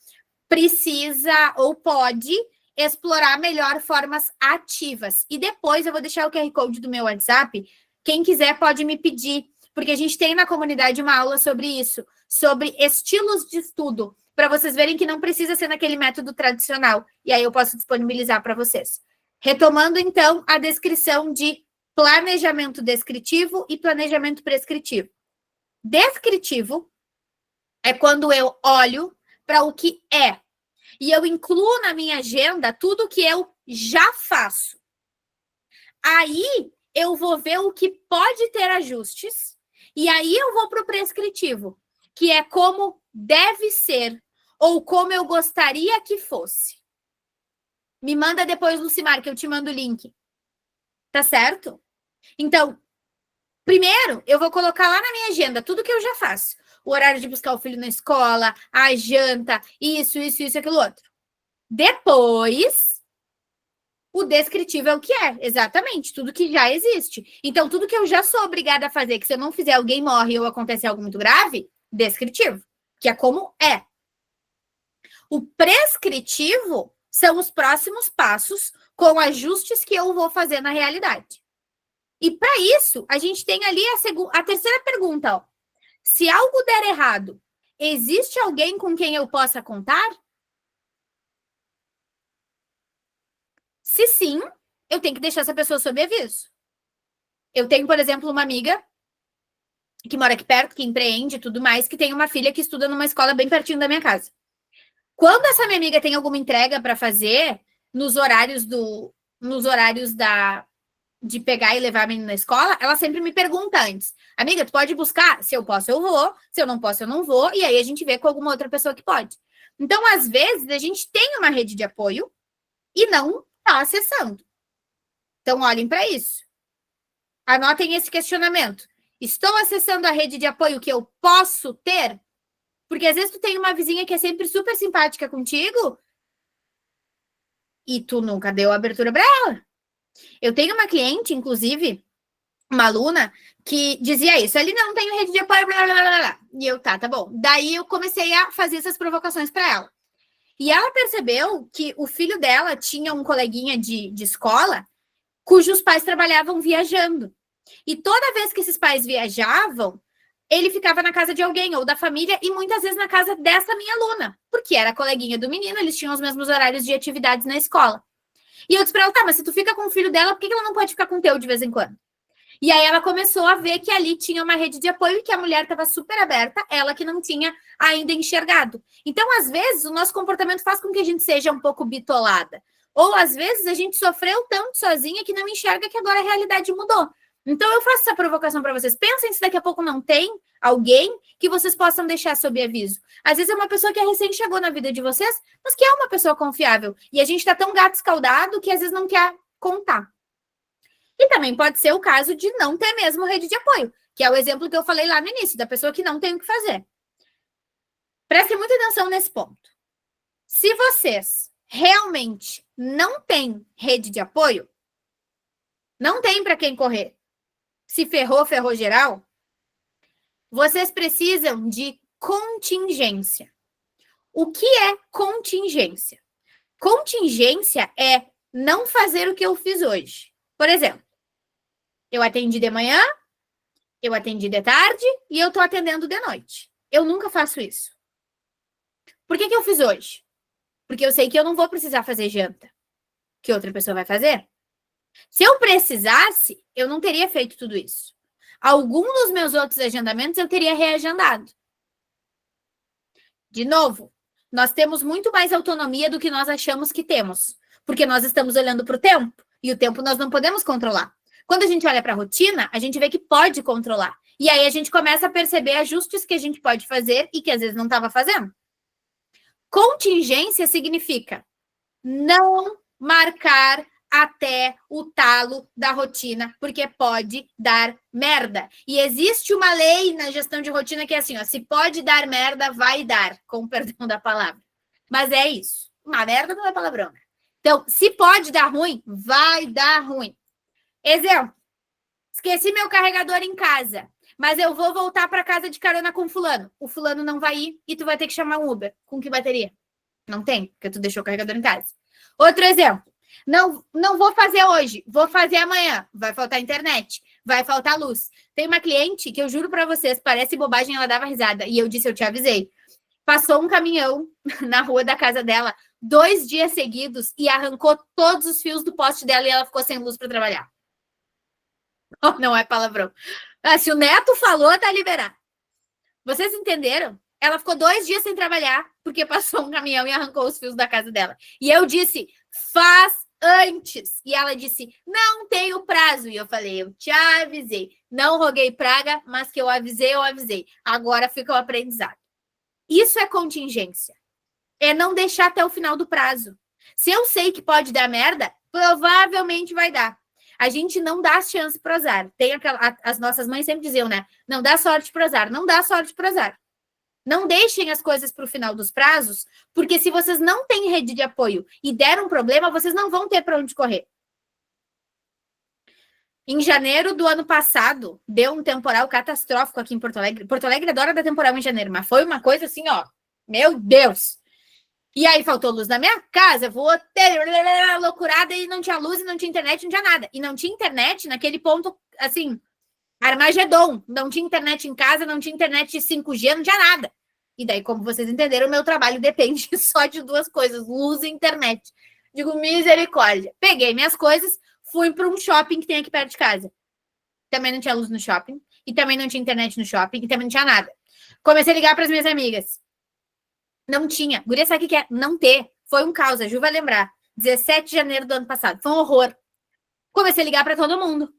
precisa ou pode explorar melhor formas ativas. E depois eu vou deixar o QR Code do meu WhatsApp. Quem quiser pode me pedir, porque a gente tem na comunidade uma aula sobre isso, sobre estilos de estudo, para vocês verem que não precisa ser naquele método tradicional. E aí eu posso disponibilizar para vocês. Retomando, então, a descrição de planejamento descritivo e planejamento prescritivo. Descritivo é quando eu olho para o que é. E eu incluo na minha agenda tudo que eu já faço. Aí eu vou ver o que pode ter ajustes. E aí eu vou para o prescritivo, que é como deve ser ou como eu gostaria que fosse. Me manda depois, Lucimar, que eu te mando o link. Tá certo? Então, primeiro, eu vou colocar lá na minha agenda tudo que eu já faço. O horário de buscar o filho na escola, a janta, isso, aquilo outro. Depois, o descritivo é o que é, exatamente, tudo que já existe. Então, tudo que eu já sou obrigada a fazer, que se eu não fizer, alguém morre ou acontece algo muito grave, descritivo, que é como é. O prescritivo são os próximos passos com ajustes que eu vou fazer na realidade. E para isso, a gente tem ali a terceira pergunta, ó. Se algo der errado, existe alguém com quem eu possa contar? Se sim, eu tenho que deixar essa pessoa sob aviso. Eu tenho, por exemplo, uma amiga que mora aqui perto, que empreende e tudo mais, que tem uma filha que estuda numa escola bem pertinho da minha casa. Quando essa minha amiga tem alguma entrega para fazer, nos horários de pegar e levar a menina na escola, ela sempre me pergunta antes, amiga, tu pode buscar? Se eu posso, eu vou. Se eu não posso, eu não vou. E aí a gente vê com alguma outra pessoa que pode. Então, às vezes, a gente tem uma rede de apoio e não está acessando. Então, olhem para isso. Anotem esse questionamento. Estou acessando a rede de apoio que eu posso ter? Porque às vezes tu tem uma vizinha que é sempre super simpática contigo e tu nunca deu abertura para ela. Eu tenho uma cliente, inclusive, uma aluna, que dizia isso. Ele não tem rede de apoio, blá, blá, blá, blá. E eu, tá bom. Daí eu comecei a fazer essas provocações para ela. E ela percebeu que o filho dela tinha um coleguinha de escola cujos pais trabalhavam viajando. E toda vez que esses pais viajavam, ele ficava na casa de alguém ou da família e muitas vezes na casa dessa minha aluna, porque era coleguinha do menino, eles tinham os mesmos horários de atividades na escola. E eu disse pra ela, tá, mas se tu fica com o filho dela, por que ela não pode ficar com o teu de vez em quando? E aí ela começou a ver que ali tinha uma rede de apoio e que a mulher estava super aberta, ela que não tinha ainda enxergado. Então, às vezes, o nosso comportamento faz com que a gente seja um pouco bitolada. Ou, às vezes, a gente sofreu tanto sozinha que não enxerga que agora a realidade mudou. Então, eu faço essa provocação para vocês. Pensem se daqui a pouco não tem alguém que vocês possam deixar sob aviso. Às vezes é uma pessoa que recém chegou na vida de vocês, mas que é uma pessoa confiável. E a gente está tão gato escaldado que às vezes não quer contar. E também pode ser o caso de não ter mesmo rede de apoio, que é o exemplo que eu falei lá no início, da pessoa que não tem o que fazer. Prestem muita atenção nesse ponto. Se vocês realmente não têm rede de apoio, não tem para quem correr, se ferrou, ferrou geral, vocês precisam de contingência. O que é contingência? Contingência é não fazer o que eu fiz hoje. Por exemplo, eu atendi de manhã, eu atendi de tarde e eu estou atendendo de noite. Eu nunca faço isso. Por que eu fiz hoje? Porque eu sei que eu não vou precisar fazer janta, que outra pessoa vai fazer. Se eu precisasse, eu não teria feito tudo isso. Algum dos meus outros agendamentos eu teria reagendado. De novo, nós temos muito mais autonomia do que nós achamos que temos, porque nós estamos olhando para o tempo, e o tempo nós não podemos controlar. Quando a gente olha para a rotina, a gente vê que pode controlar. E aí a gente começa a perceber ajustes que a gente pode fazer e que às vezes não estava fazendo. Contingência significa não marcar até o talo da rotina, porque pode dar merda. E existe uma lei na gestão de rotina que é assim, ó, se pode dar merda, vai dar, com perdão da palavra. Mas é isso. Uma merda não é palavrão, né? Então, se pode dar ruim, vai dar ruim. Exemplo, esqueci meu carregador em casa, mas eu vou voltar para casa de carona com fulano. O fulano não vai ir e tu vai ter que chamar um Uber. Com que bateria? Não tem, porque tu deixou o carregador em casa. Outro exemplo. Não vou fazer hoje, vou fazer amanhã. Vai faltar internet, vai faltar luz. Tem uma cliente que eu juro para vocês, parece bobagem, ela dava risada. E eu disse, eu te avisei. Passou um caminhão na rua da casa dela 2 dias seguidos e arrancou todos os fios do poste dela e ela ficou sem luz para trabalhar. Não é palavrão. Se o Neto falou, tá liberado. Vocês entenderam? Ela ficou 2 dias sem trabalhar porque passou um caminhão e arrancou os fios da casa dela. E eu disse, faz antes. E ela disse, não tenho prazo. E eu falei, eu te avisei. Não roguei praga, mas que eu avisei, eu avisei. Agora fica o aprendizado. Isso é contingência. É não deixar até o final do prazo. Se eu sei que pode dar merda, provavelmente vai dar. A gente não dá chance pro azar. As nossas mães sempre diziam, né? Não dá sorte pro azar. Não dá sorte pro azar. Não deixem as coisas para o final dos prazos, porque se vocês não têm rede de apoio e der um problema, vocês não vão ter para onde correr. Em janeiro do ano passado, deu um temporal catastrófico aqui em Porto Alegre. Porto Alegre adora dar temporal em janeiro, mas foi uma coisa assim, ó, meu Deus. E aí faltou luz na minha casa, vou ter loucurada e não tinha luz, e não tinha internet, não tinha nada. E não tinha internet naquele ponto, assim, Armagedon, não tinha internet em casa, não tinha internet 5G, não tinha nada. E daí, como vocês entenderam, o meu trabalho depende só de 2 coisas, luz e internet. Digo, misericórdia. Peguei minhas coisas, fui para um shopping que tem aqui perto de casa. Também não tinha luz no shopping, e também não tinha internet no shopping, e também não tinha nada. Comecei a ligar para as minhas amigas. Não tinha. Guria, sabe o que é? Não ter. Foi um caos, a Ju vai lembrar. 17 de janeiro do ano passado. Foi um horror. Comecei a ligar para todo mundo.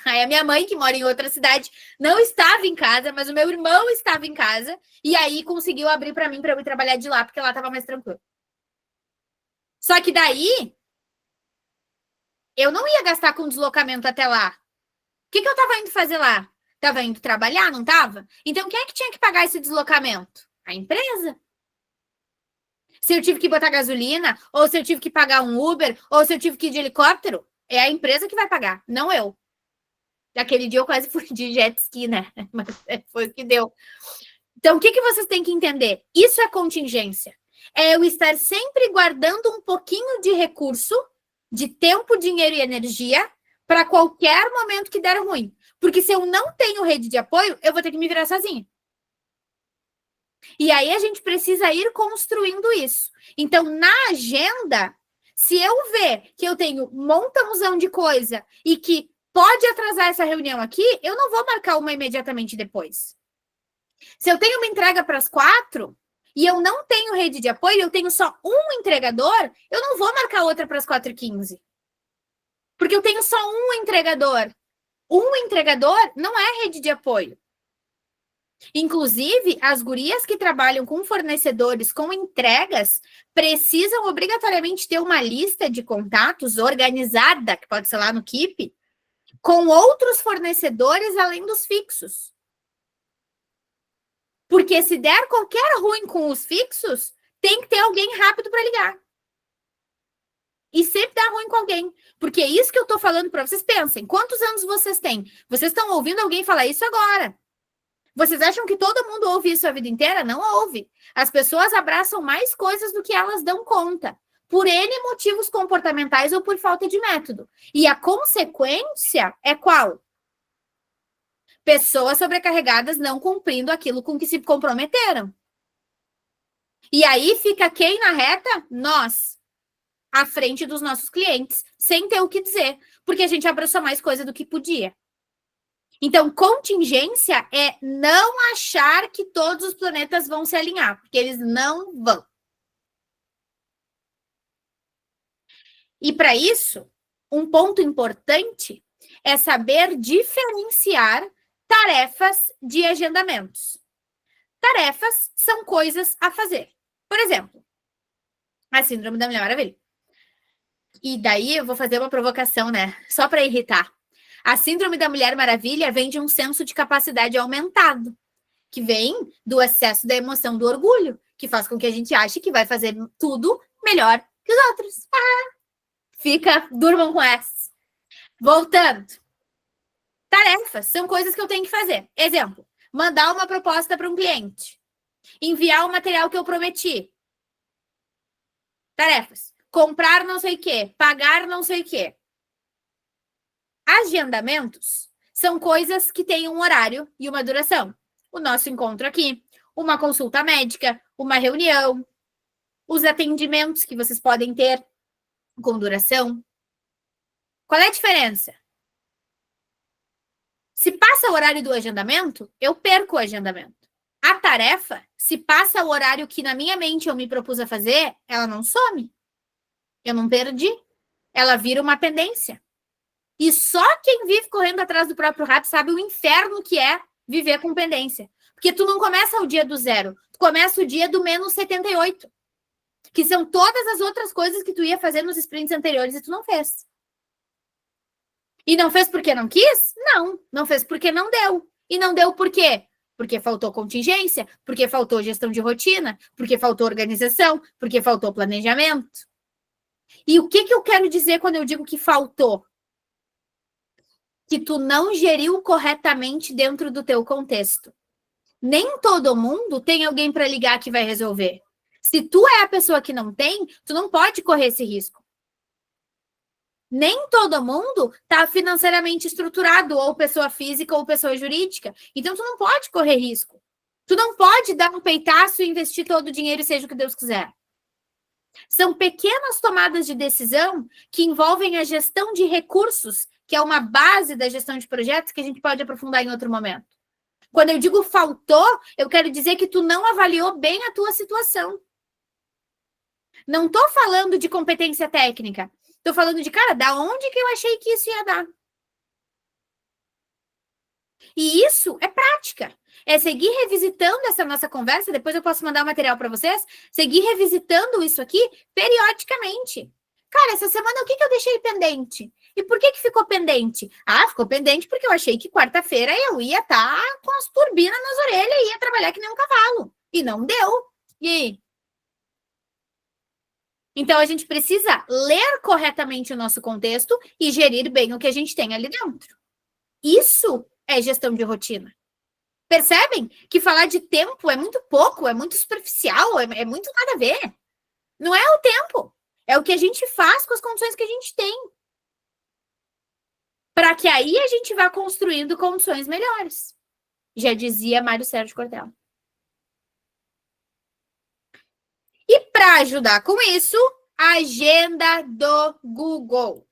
Aí a minha mãe, que mora em outra cidade, não estava em casa, mas o meu irmão estava em casa, e aí conseguiu abrir para mim para eu ir trabalhar de lá, porque lá estava mais tranquilo. Só que daí, eu não ia gastar com deslocamento até lá. O que eu estava indo fazer lá? Estava indo trabalhar, não estava? Então, quem é que tinha que pagar esse deslocamento? A empresa. Se eu tive que botar gasolina, ou se eu tive que pagar um Uber, ou se eu tive que ir de helicóptero, é a empresa que vai pagar, não eu. Aquele dia eu quase fui de jet ski, né? Mas foi o que deu. Então, o que vocês têm que entender? Isso é contingência. É eu estar sempre guardando um pouquinho de recurso, de tempo, dinheiro e energia, para qualquer momento que der ruim. Porque se eu não tenho rede de apoio, eu vou ter que me virar sozinha. E aí a gente precisa ir construindo isso. Então, na agenda, se eu ver que eu tenho um montãozão de coisa e que pode atrasar essa reunião aqui, eu não vou marcar uma imediatamente depois. Se eu tenho uma entrega para as 4 e eu não tenho rede de apoio, eu tenho só um entregador, eu não vou marcar outra para as 4h15. Porque eu tenho só um entregador. Um entregador não é rede de apoio. Inclusive, as gurias que trabalham com fornecedores, com entregas, precisam obrigatoriamente ter uma lista de contatos organizada, que pode ser lá no Keep, com outros fornecedores além dos fixos. Porque se der qualquer ruim com os fixos, tem que ter alguém rápido para ligar. E sempre dá ruim com alguém. Porque é isso que eu estou falando para vocês. Pensem, quantos anos vocês têm? Vocês estão ouvindo alguém falar isso agora. Vocês acham que todo mundo ouve isso a vida inteira? Não ouve. As pessoas abraçam mais coisas do que elas dão conta. Por N motivos comportamentais ou por falta de método. E a consequência é qual? Pessoas sobrecarregadas não cumprindo aquilo com que se comprometeram. E aí fica quem na reta? Nós. À frente dos nossos clientes, sem ter o que dizer. Porque a gente abraçou mais coisa do que podia. Então, contingência é não achar que todos os planetas vão se alinhar, porque eles não vão. E para isso, um ponto importante é saber diferenciar tarefas de agendamentos. Tarefas são coisas a fazer. Por exemplo, a Síndrome da Mulher Maravilha. E daí eu vou fazer uma provocação, né? Só para irritar. A Síndrome da Mulher Maravilha vem de um senso de capacidade aumentado, que vem do excesso da emoção do orgulho, que faz com que a gente ache que vai fazer tudo melhor que os outros. Durmam com essa. Voltando. Tarefas são coisas que eu tenho que fazer. Exemplo, mandar uma proposta para um cliente. Enviar o material que eu prometi. Tarefas. Comprar não sei o quê. Pagar não sei o quê. Agendamentos são coisas que têm um horário e uma duração. O nosso encontro aqui, uma consulta médica, uma reunião, os atendimentos que vocês podem ter com duração. Qual é a diferença? Se passa o horário do agendamento, eu perco o agendamento. A tarefa, se passa o horário que na minha mente eu me propus a fazer, ela não some. Eu não perdi. Ela vira uma pendência. E só quem vive correndo atrás do próprio rabo sabe o inferno que é viver com pendência. Porque tu não começa o dia do 0, tu começa o dia do menos 78. Que são todas as outras coisas que tu ia fazer nos sprints anteriores e tu não fez. E não fez porque não quis? Não. Não fez porque não deu. E não deu por quê? Porque faltou contingência, porque faltou gestão de rotina, porque faltou organização, porque faltou planejamento. E o que eu quero dizer quando eu digo que faltou? Que tu não geriu corretamente dentro do teu contexto. Nem todo mundo tem alguém para ligar que vai resolver. Se tu é a pessoa que não tem, tu não pode correr esse risco. Nem todo mundo está financeiramente estruturado, ou pessoa física ou pessoa jurídica. Então, tu não pode correr risco. Tu não pode dar um peitaço e investir todo o dinheiro e seja o que Deus quiser. São pequenas tomadas de decisão que envolvem a gestão de recursos, que é uma base da gestão de projetos que a gente pode aprofundar em outro momento. Quando eu digo faltou, eu quero dizer que tu não avaliou bem a tua situação. Não estou falando de competência técnica. Estou falando de, cara, da onde que eu achei que isso ia dar? E isso é prática. É seguir revisitando essa nossa conversa, depois eu posso mandar o material para vocês, seguir revisitando isso aqui periodicamente. Cara, essa semana o que eu deixei pendente? E por que ficou pendente? Ah, ficou pendente porque eu achei que quarta-feira eu ia estar com as turbinas nas orelhas e ia trabalhar que nem um cavalo. E não deu. E aí? Então, a gente precisa ler corretamente o nosso contexto e gerir bem o que a gente tem ali dentro. Isso é gestão de rotina. Percebem que falar de tempo é muito pouco, é muito superficial, é muito nada a ver. Não é o tempo, é o que a gente faz com as condições que a gente tem. Para que aí a gente vá construindo condições melhores. Já dizia Mário Sérgio Cortella. E para ajudar com isso, agenda do Google.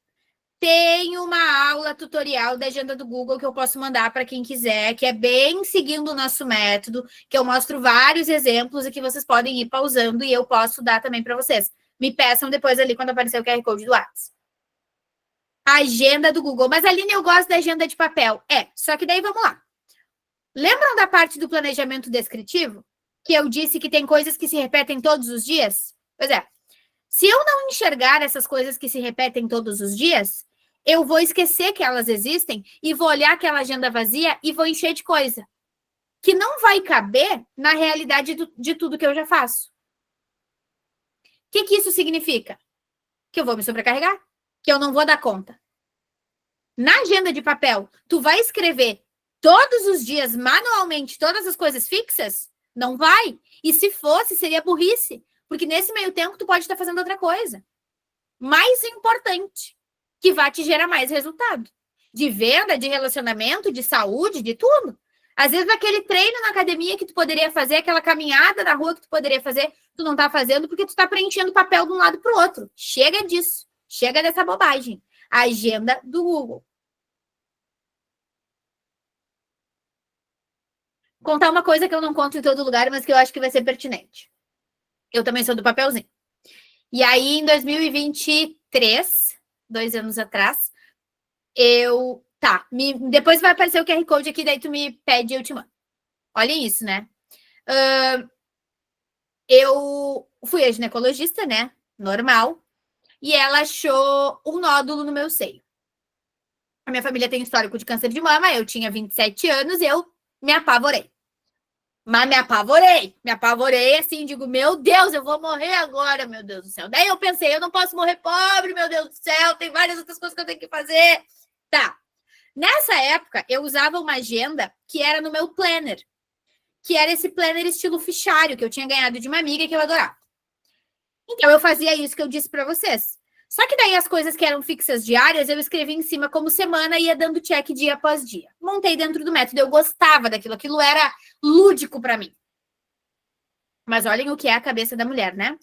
tem uma aula tutorial da agenda do Google que eu posso mandar para quem quiser, que é bem seguindo o nosso método, que eu mostro vários exemplos e que vocês podem ir pausando e eu posso dar também para vocês. Me peçam depois ali quando aparecer o QR Code do WhatsApp. Agenda do Google. Mas, Aline, eu gosto da agenda de papel. Só que daí vamos lá. Lembram da parte do planejamento descritivo? Que eu disse que tem coisas que se repetem todos os dias? Pois é. Se eu não enxergar essas coisas que se repetem todos os dias, eu vou esquecer que elas existem e vou olhar aquela agenda vazia e vou encher de coisa que não vai caber na realidade de tudo que eu já faço. O que isso significa? Que eu vou me sobrecarregar, que eu não vou dar conta. Na agenda de papel, tu vai escrever todos os dias, manualmente, todas as coisas fixas? Não vai. E se fosse, seria burrice. Porque nesse meio tempo, tu pode estar fazendo outra coisa. Mais importante, que vai te gerar mais resultado. De venda, de relacionamento, de saúde, de tudo. Às vezes, aquele treino na academia que tu poderia fazer, aquela caminhada na rua que tu poderia fazer, tu não tá fazendo porque tu tá preenchendo papel de um lado pro outro. Chega disso. Chega dessa bobagem. Agenda do Google. Contar uma coisa que eu não conto em todo lugar, mas que eu acho que vai ser pertinente. Eu também sou do papelzinho. E aí, em 2023, 2 anos atrás, depois vai aparecer o QR Code aqui, daí tu me pede e eu te mando. Olhem isso, né? Eu fui a ginecologista, né? Normal. E ela achou um nódulo no meu seio. A minha família tem histórico de câncer de mama, eu tinha 27 anos e eu me apavorei. Mas me apavorei assim, digo, meu Deus, eu vou morrer agora, meu Deus do céu. Daí eu pensei, eu não posso morrer pobre, meu Deus do céu, tem várias outras coisas que eu tenho que fazer. Tá. Nessa época, eu usava uma agenda que era no meu planner, que era esse planner estilo fichário, que eu tinha ganhado de uma amiga que eu adorava. Então, eu fazia isso que eu disse para vocês. Só que daí as coisas que eram fixas diárias, eu escrevia em cima como semana e ia dando check dia após dia. Montei dentro do método, eu gostava daquilo, aquilo era lúdico para mim. Mas olhem o que é a cabeça da mulher, né?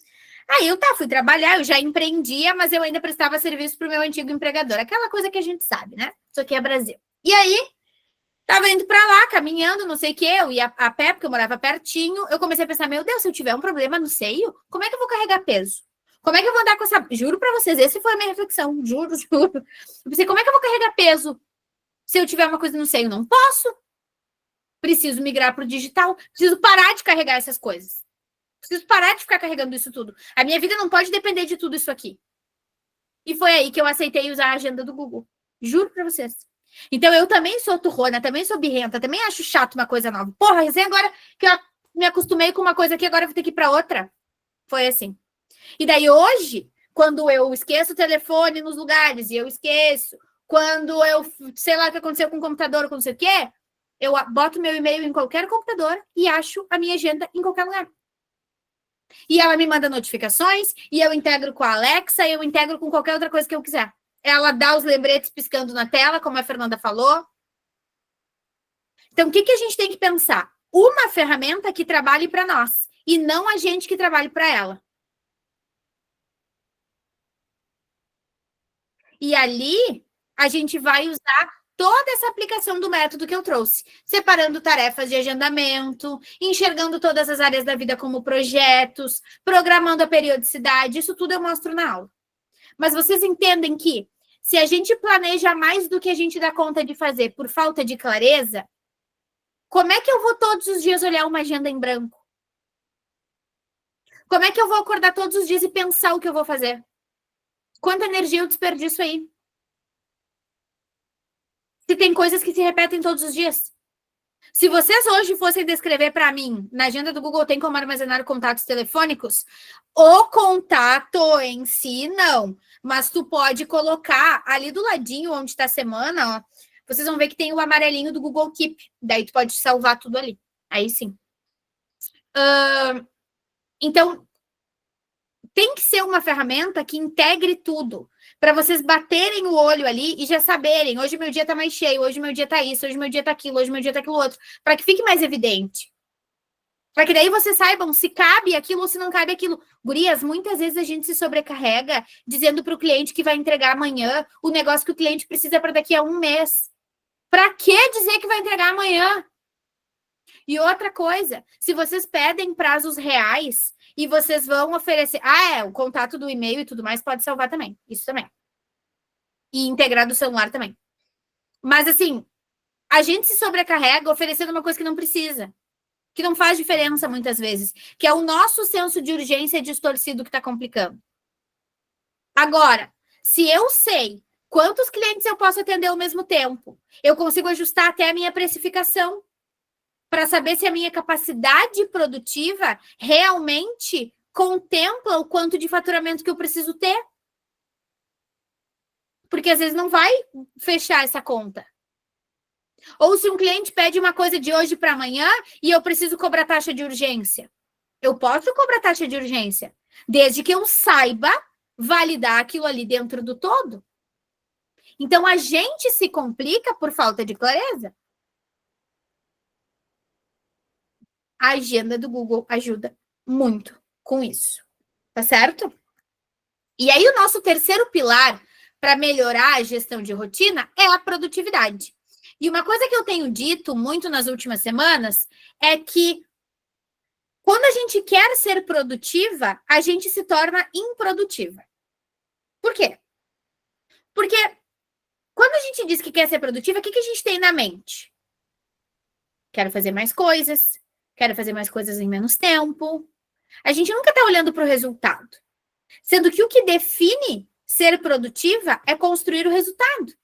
Aí eu fui trabalhar, eu já empreendia, mas eu ainda prestava serviço para o meu antigo empregador. Aquela coisa que a gente sabe, né? Isso aqui é Brasil. E aí, tava indo para lá, caminhando, não sei o quê, eu ia a pé, porque eu morava pertinho. Eu comecei a pensar, meu Deus, se eu tiver um problema no seio, como é que eu vou carregar peso? Como é que eu vou andar com essa... Juro para vocês, essa foi a minha reflexão, juro. Eu pensei, como é que eu vou carregar peso se eu tiver uma coisa no seio? Não posso. Preciso migrar para o digital. Preciso parar de carregar essas coisas. Preciso parar de ficar carregando isso tudo. A minha vida não pode depender de tudo isso aqui. E foi aí que eu aceitei usar a agenda do Google. Juro para vocês. Então, eu também sou turrona, também sou birrenta, também acho chato uma coisa nova. Porra, assim, agora que eu me acostumei com uma coisa aqui, agora eu vou ter que ir para outra. Foi assim. E daí, hoje, quando eu esqueço o telefone nos lugares, e eu esqueço, quando eu, sei lá o que aconteceu com o computador, com não sei o quê, eu boto meu e-mail em qualquer computador e acho a minha agenda em qualquer lugar. E ela me manda notificações, e eu integro com a Alexa, e eu integro com qualquer outra coisa que eu quiser. Ela dá os lembretes piscando na tela, como a Fernanda falou. Então, o que a gente tem que pensar? Uma ferramenta que trabalhe para nós, e não a gente que trabalhe para ela. E ali, a gente vai usar toda essa aplicação do método que eu trouxe, separando tarefas de agendamento, enxergando todas as áreas da vida como projetos, programando a periodicidade, isso tudo eu mostro na aula. Mas vocês entendem que, se a gente planeja mais do que a gente dá conta de fazer por falta de clareza, como é que eu vou todos os dias olhar uma agenda em branco? Como é que eu vou acordar todos os dias e pensar o que eu vou fazer? Quanta energia eu desperdiço aí? Se tem coisas que se repetem todos os dias. Se vocês hoje fossem descrever para mim, na agenda do Google tem como armazenar contatos telefônicos? O contato em si, não. Mas tu pode colocar ali do ladinho, onde está a semana, ó, vocês vão ver que tem o amarelinho do Google Keep. Daí tu pode salvar tudo ali. Aí sim. Então, tem que ser uma ferramenta que integre tudo, para vocês baterem o olho ali e já saberem, hoje meu dia tá mais cheio, hoje meu dia tá isso, hoje meu dia tá aquilo, hoje meu dia tá aquilo outro, para que fique mais evidente. Para que daí vocês saibam se cabe aquilo ou se não cabe aquilo. Gurias, muitas vezes a gente se sobrecarrega dizendo para o cliente que vai entregar amanhã o negócio que o cliente precisa para daqui a 1 mês. Para que dizer que vai entregar amanhã? E outra coisa, se vocês pedem prazos reais e vocês vão oferecer... o contato do e-mail e tudo mais pode salvar também. Isso também. E integrar do celular também. Mas assim, a gente se sobrecarrega oferecendo uma coisa que não precisa. Que não faz diferença muitas vezes, que é o nosso senso de urgência distorcido que está complicando. Agora, se eu sei quantos clientes eu posso atender ao mesmo tempo, eu consigo ajustar até a minha precificação para saber se a minha capacidade produtiva realmente contempla o quanto de faturamento que eu preciso ter. Porque às vezes não vai fechar essa conta. Ou se um cliente pede uma coisa de hoje para amanhã e eu preciso cobrar taxa de urgência. Eu posso cobrar taxa de urgência, desde que eu saiba validar aquilo ali dentro do todo. Então, a gente se complica por falta de clareza. A agenda do Google ajuda muito com isso. Tá certo? E aí, o nosso terceiro pilar para melhorar a gestão de rotina é a produtividade. E uma coisa que eu tenho dito muito nas últimas semanas é que quando a gente quer ser produtiva, a gente se torna improdutiva. Por quê? Porque quando a gente diz que quer ser produtiva, o que a gente tem na mente? Quero fazer mais coisas, quero fazer mais coisas em menos tempo. A gente nunca está olhando para o resultado. Sendo que o que define ser produtiva é construir o resultado.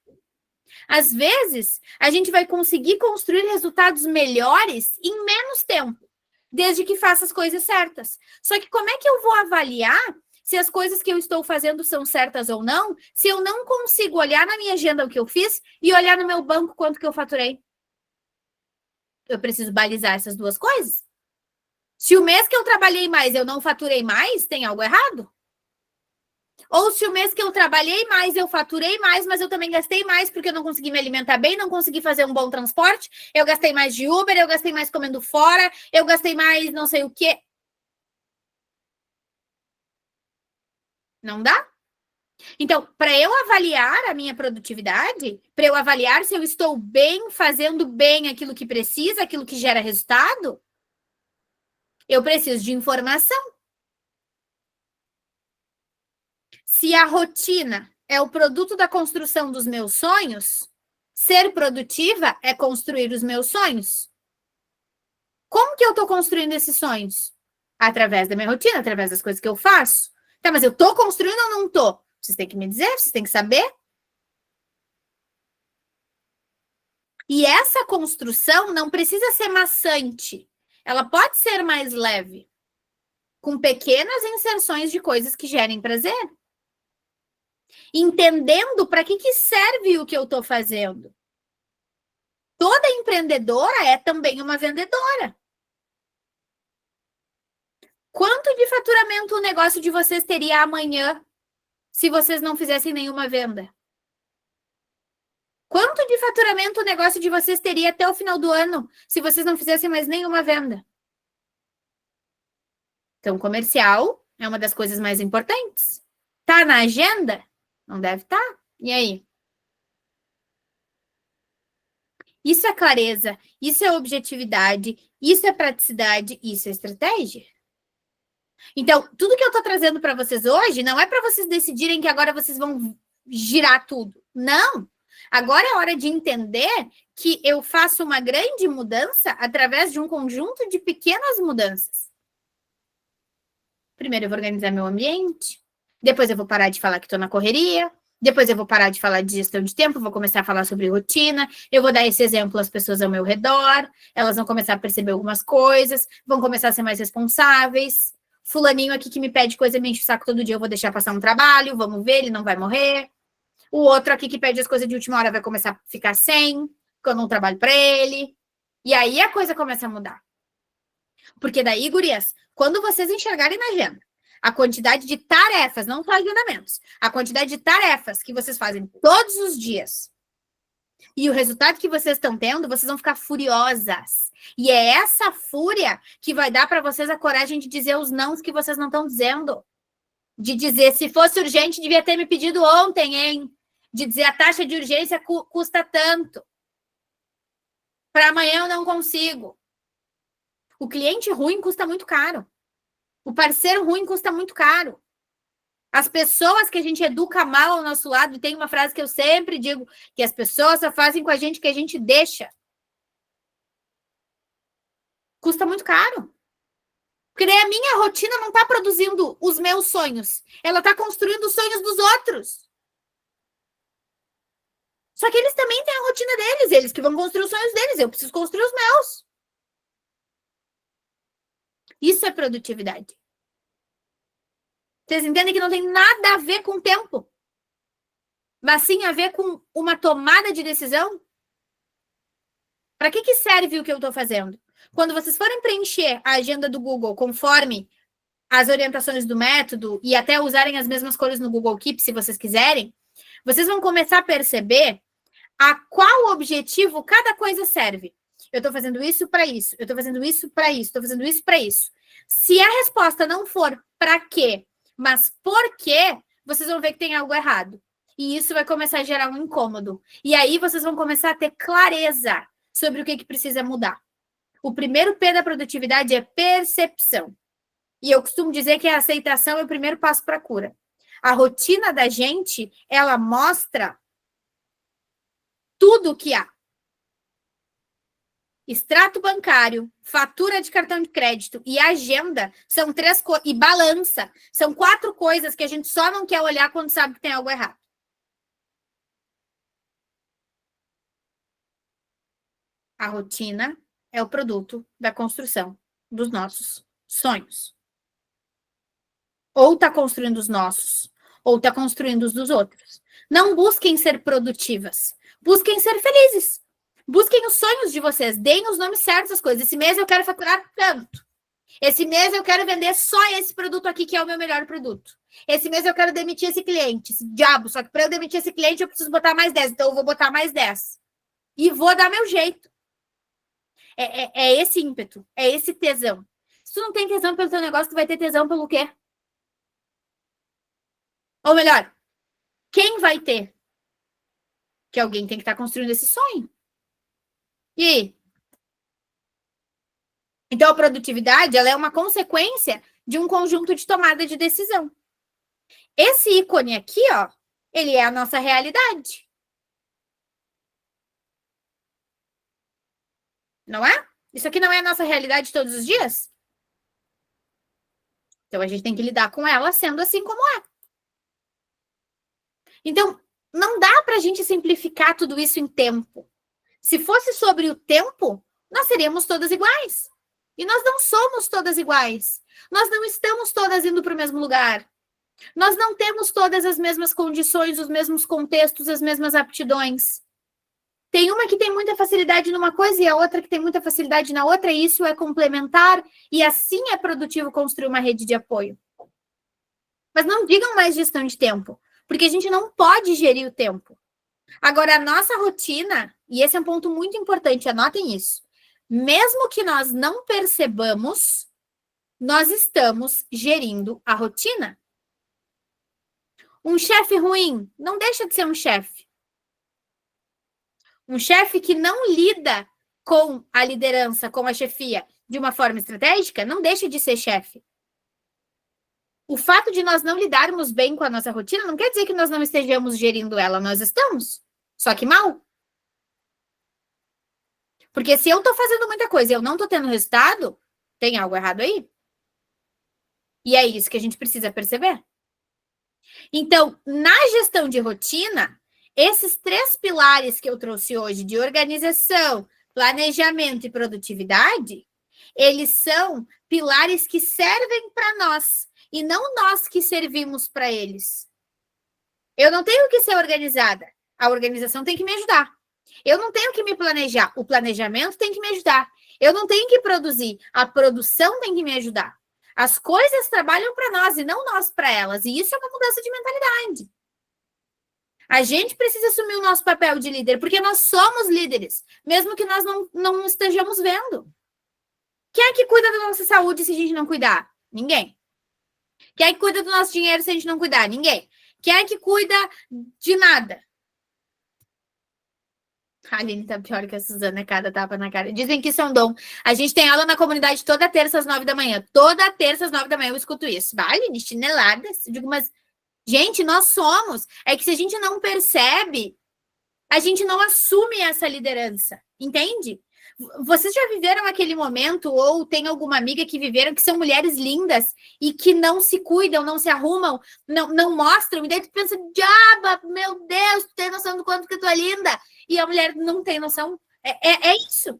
Às vezes, a gente vai conseguir construir resultados melhores em menos tempo, desde que faça as coisas certas. Só que como é que eu vou avaliar se as coisas que eu estou fazendo são certas ou não, se eu não consigo olhar na minha agenda o que eu fiz e olhar no meu banco quanto que eu faturei? Eu preciso balizar essas duas coisas. Se o mês que eu trabalhei mais eu não faturei mais, tem algo errado? Ou se o mês que eu trabalhei mais, eu faturei mais, mas eu também gastei mais porque eu não consegui me alimentar bem, não consegui fazer um bom transporte, eu gastei mais de Uber, eu gastei mais comendo fora, eu gastei mais não sei o quê. Não dá? Então, para eu avaliar a minha produtividade, para eu avaliar se eu estou bem, fazendo bem aquilo que precisa, aquilo que gera resultado, eu preciso de informação. Se a rotina é o produto da construção dos meus sonhos, ser produtiva é construir os meus sonhos. Como que eu estou construindo esses sonhos? Através da minha rotina, através das coisas que eu faço. Tá, mas eu estou construindo ou não estou? Vocês têm que me dizer, vocês têm que saber. E essa construção não precisa ser maçante. Ela pode ser mais leve, com pequenas inserções de coisas que gerem prazer. Entendendo para que serve o que eu estou fazendo. Toda empreendedora é também uma vendedora. Quanto de faturamento o negócio de vocês teria amanhã se vocês não fizessem nenhuma venda? Quanto de faturamento o negócio de vocês teria até o final do ano se vocês não fizessem mais nenhuma venda? Então, comercial é uma das coisas mais importantes. Tá na agenda? Não deve estar. E aí? Isso é clareza, isso é objetividade, isso é praticidade, isso é estratégia. Então, tudo que eu estou trazendo para vocês hoje não é para vocês decidirem que agora vocês vão girar tudo. Não! Agora é hora de entender que eu faço uma grande mudança através de um conjunto de pequenas mudanças. Primeiro eu vou organizar meu ambiente, depois eu vou parar de falar que estou na correria, depois eu vou parar de falar de gestão de tempo, vou começar a falar sobre rotina, eu vou dar esse exemplo às pessoas ao meu redor, elas vão começar a perceber algumas coisas, vão começar a ser mais responsáveis. Fulaninho aqui que me pede coisa, me enche o saco todo dia, eu vou deixar passar um trabalho, vamos ver, ele não vai morrer. O outro aqui que pede as coisas de última hora vai começar a ficar sem, porque eu não trabalho para ele. E aí a coisa começa a mudar. Porque daí, gurias, quando vocês enxergarem na agenda a quantidade de tarefas, não só agendamentos, a quantidade de tarefas que vocês fazem todos os dias, E o resultado que vocês estão tendo, vocês vão ficar furiosas. E é essa fúria que vai dar para vocês a coragem de dizer os nãos que vocês não estão dizendo. De dizer, se fosse urgente, devia ter me pedido ontem, hein? De dizer, a taxa de urgência custa tanto. Para amanhã eu não consigo. O cliente ruim custa muito caro. O parceiro ruim custa muito caro. As pessoas que a gente educa mal ao nosso lado, e tem uma frase que eu sempre digo, que as pessoas só fazem com a gente o que a gente deixa. Custa muito caro. Porque daí a minha rotina não está produzindo os meus sonhos. Ela está construindo os sonhos dos outros. Só que eles também têm a rotina deles. Eles que vão construir os sonhos deles. Eu preciso construir os meus. Isso é produtividade. Vocês entendem que não tem nada a ver com tempo. Mas sim a ver com uma tomada de decisão? Para que serve o que eu estou fazendo? Quando vocês forem preencher a agenda do Google conforme as orientações do método e até usarem as mesmas cores no Google Keep, se vocês quiserem, vocês vão começar a perceber a qual objetivo cada coisa serve. Eu estou fazendo isso para isso, eu estou fazendo isso para isso, estou fazendo isso para isso. Se a resposta não for para quê, mas por quê, vocês vão ver que tem algo errado. E isso vai começar a gerar um incômodo. E aí vocês vão começar a ter clareza sobre o que precisa mudar. O primeiro P da produtividade é percepção. E eu costumo dizer que a aceitação é o primeiro passo para a cura. A rotina da gente, ela mostra tudo o que há. Extrato bancário, fatura de cartão de crédito e agenda são 3 coisas. E balança. São 4 coisas que a gente só não quer olhar quando sabe que tem algo errado. A rotina é o produto da construção dos nossos sonhos. Ou está construindo os nossos, ou está construindo os dos outros. Não busquem ser produtivas. Busquem ser felizes. Busquem os sonhos de vocês. Deem os nomes certos às coisas. Esse mês eu quero faturar tanto. Esse mês eu quero vender só esse produto aqui, que é o meu melhor produto. Esse mês eu quero demitir esse cliente. Esse diabo. Só que para eu demitir esse cliente, eu preciso botar mais 10. Então eu vou botar mais 10. E vou dar meu jeito. É esse ímpeto. É esse tesão. Se tu não tem tesão pelo teu negócio, tu vai ter tesão pelo quê? Ou melhor, quem vai ter? Que alguém tem que estar construindo esse sonho. E aí? Então, a produtividade, ela é uma consequência de um conjunto de tomada de decisão. Esse ícone aqui, ó, ele é a nossa realidade. Não é? Isso aqui não é a nossa realidade todos os dias? Então, a gente tem que lidar com ela sendo assim como é. Então, não dá para a gente simplificar tudo isso em tempo. Se fosse sobre o tempo, nós seríamos todas iguais. E nós não somos todas iguais. Nós não estamos todas indo para o mesmo lugar. Nós não temos todas as mesmas condições, os mesmos contextos, as mesmas aptidões. Tem uma que tem muita facilidade numa coisa e a outra que tem muita facilidade na outra, e isso é complementar, e assim é produtivo construir uma rede de apoio. Mas não digam mais gestão de tempo, porque a gente não pode gerir o tempo. Agora, a nossa rotina, e esse é um ponto muito importante, anotem isso, mesmo que nós não percebamos, nós estamos gerindo a rotina. Um chefe ruim não deixa de ser um chefe. Um chefe que não lida com a liderança, com a chefia, de uma forma estratégica, não deixa de ser chefe. O fato de nós não lidarmos bem com a nossa rotina não quer dizer que nós não estejamos gerindo ela, nós estamos. Só que mal. Porque se eu estou fazendo muita coisa e eu não estou tendo resultado, tem algo errado aí. E é isso que a gente precisa perceber. Então, na gestão de rotina, esses 3 pilares que eu trouxe hoje, de organização, planejamento e produtividade, eles são pilares que servem para nós, e não nós que servimos para eles. Eu não tenho que ser organizada, a organização tem que me ajudar. Eu não tenho que me planejar, o planejamento tem que me ajudar. Eu não tenho que produzir, a produção tem que me ajudar. As coisas trabalham para nós e não nós para elas, e isso é uma mudança de mentalidade. A gente precisa assumir o nosso papel de líder, porque nós somos líderes, mesmo que nós não estejamos vendo. Quem é que cuida da nossa saúde se a gente não cuidar? Ninguém. Quem é que cuida do nosso dinheiro se a gente não cuidar? Ninguém. Quem é que cuida de nada? A Aline tá pior que a Suzana, cada tapa na cara. Dizem que isso é um dom. A gente tem aula na comunidade toda terça às 9 da manhã. Toda terça às 9 da manhã eu escuto isso. Vai, Aline, chineladas. Eu digo, mas, gente, nós somos. É que se a gente não percebe, a gente não assume essa liderança. Entende? Vocês já viveram aquele momento, ou tem alguma amiga que viveram, que são mulheres lindas e que não se cuidam, não se arrumam, não mostram, e daí tu pensa, diaba, meu Deus, tu tem noção do quanto que tu é linda? E a mulher não tem noção. É isso.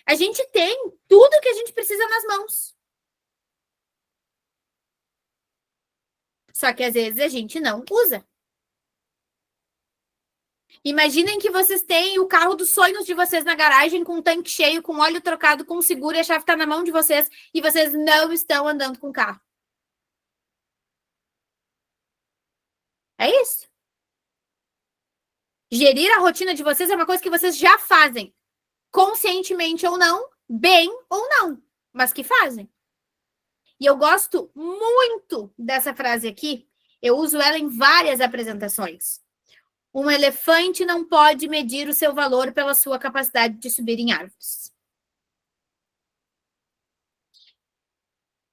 A gente tem tudo que a gente precisa nas mãos. Só que às vezes a gente não usa. Imaginem que vocês têm o carro dos sonhos de vocês na garagem, com um tanque cheio, com óleo trocado, com seguro, e a chave está na mão de vocês, e vocês não estão andando com o carro. É isso. Gerir a rotina de vocês é uma coisa que vocês já fazem, conscientemente ou não, bem ou não, mas que fazem. E eu gosto muito dessa frase aqui, eu uso ela em várias apresentações. Um elefante não pode medir o seu valor pela sua capacidade de subir em árvores.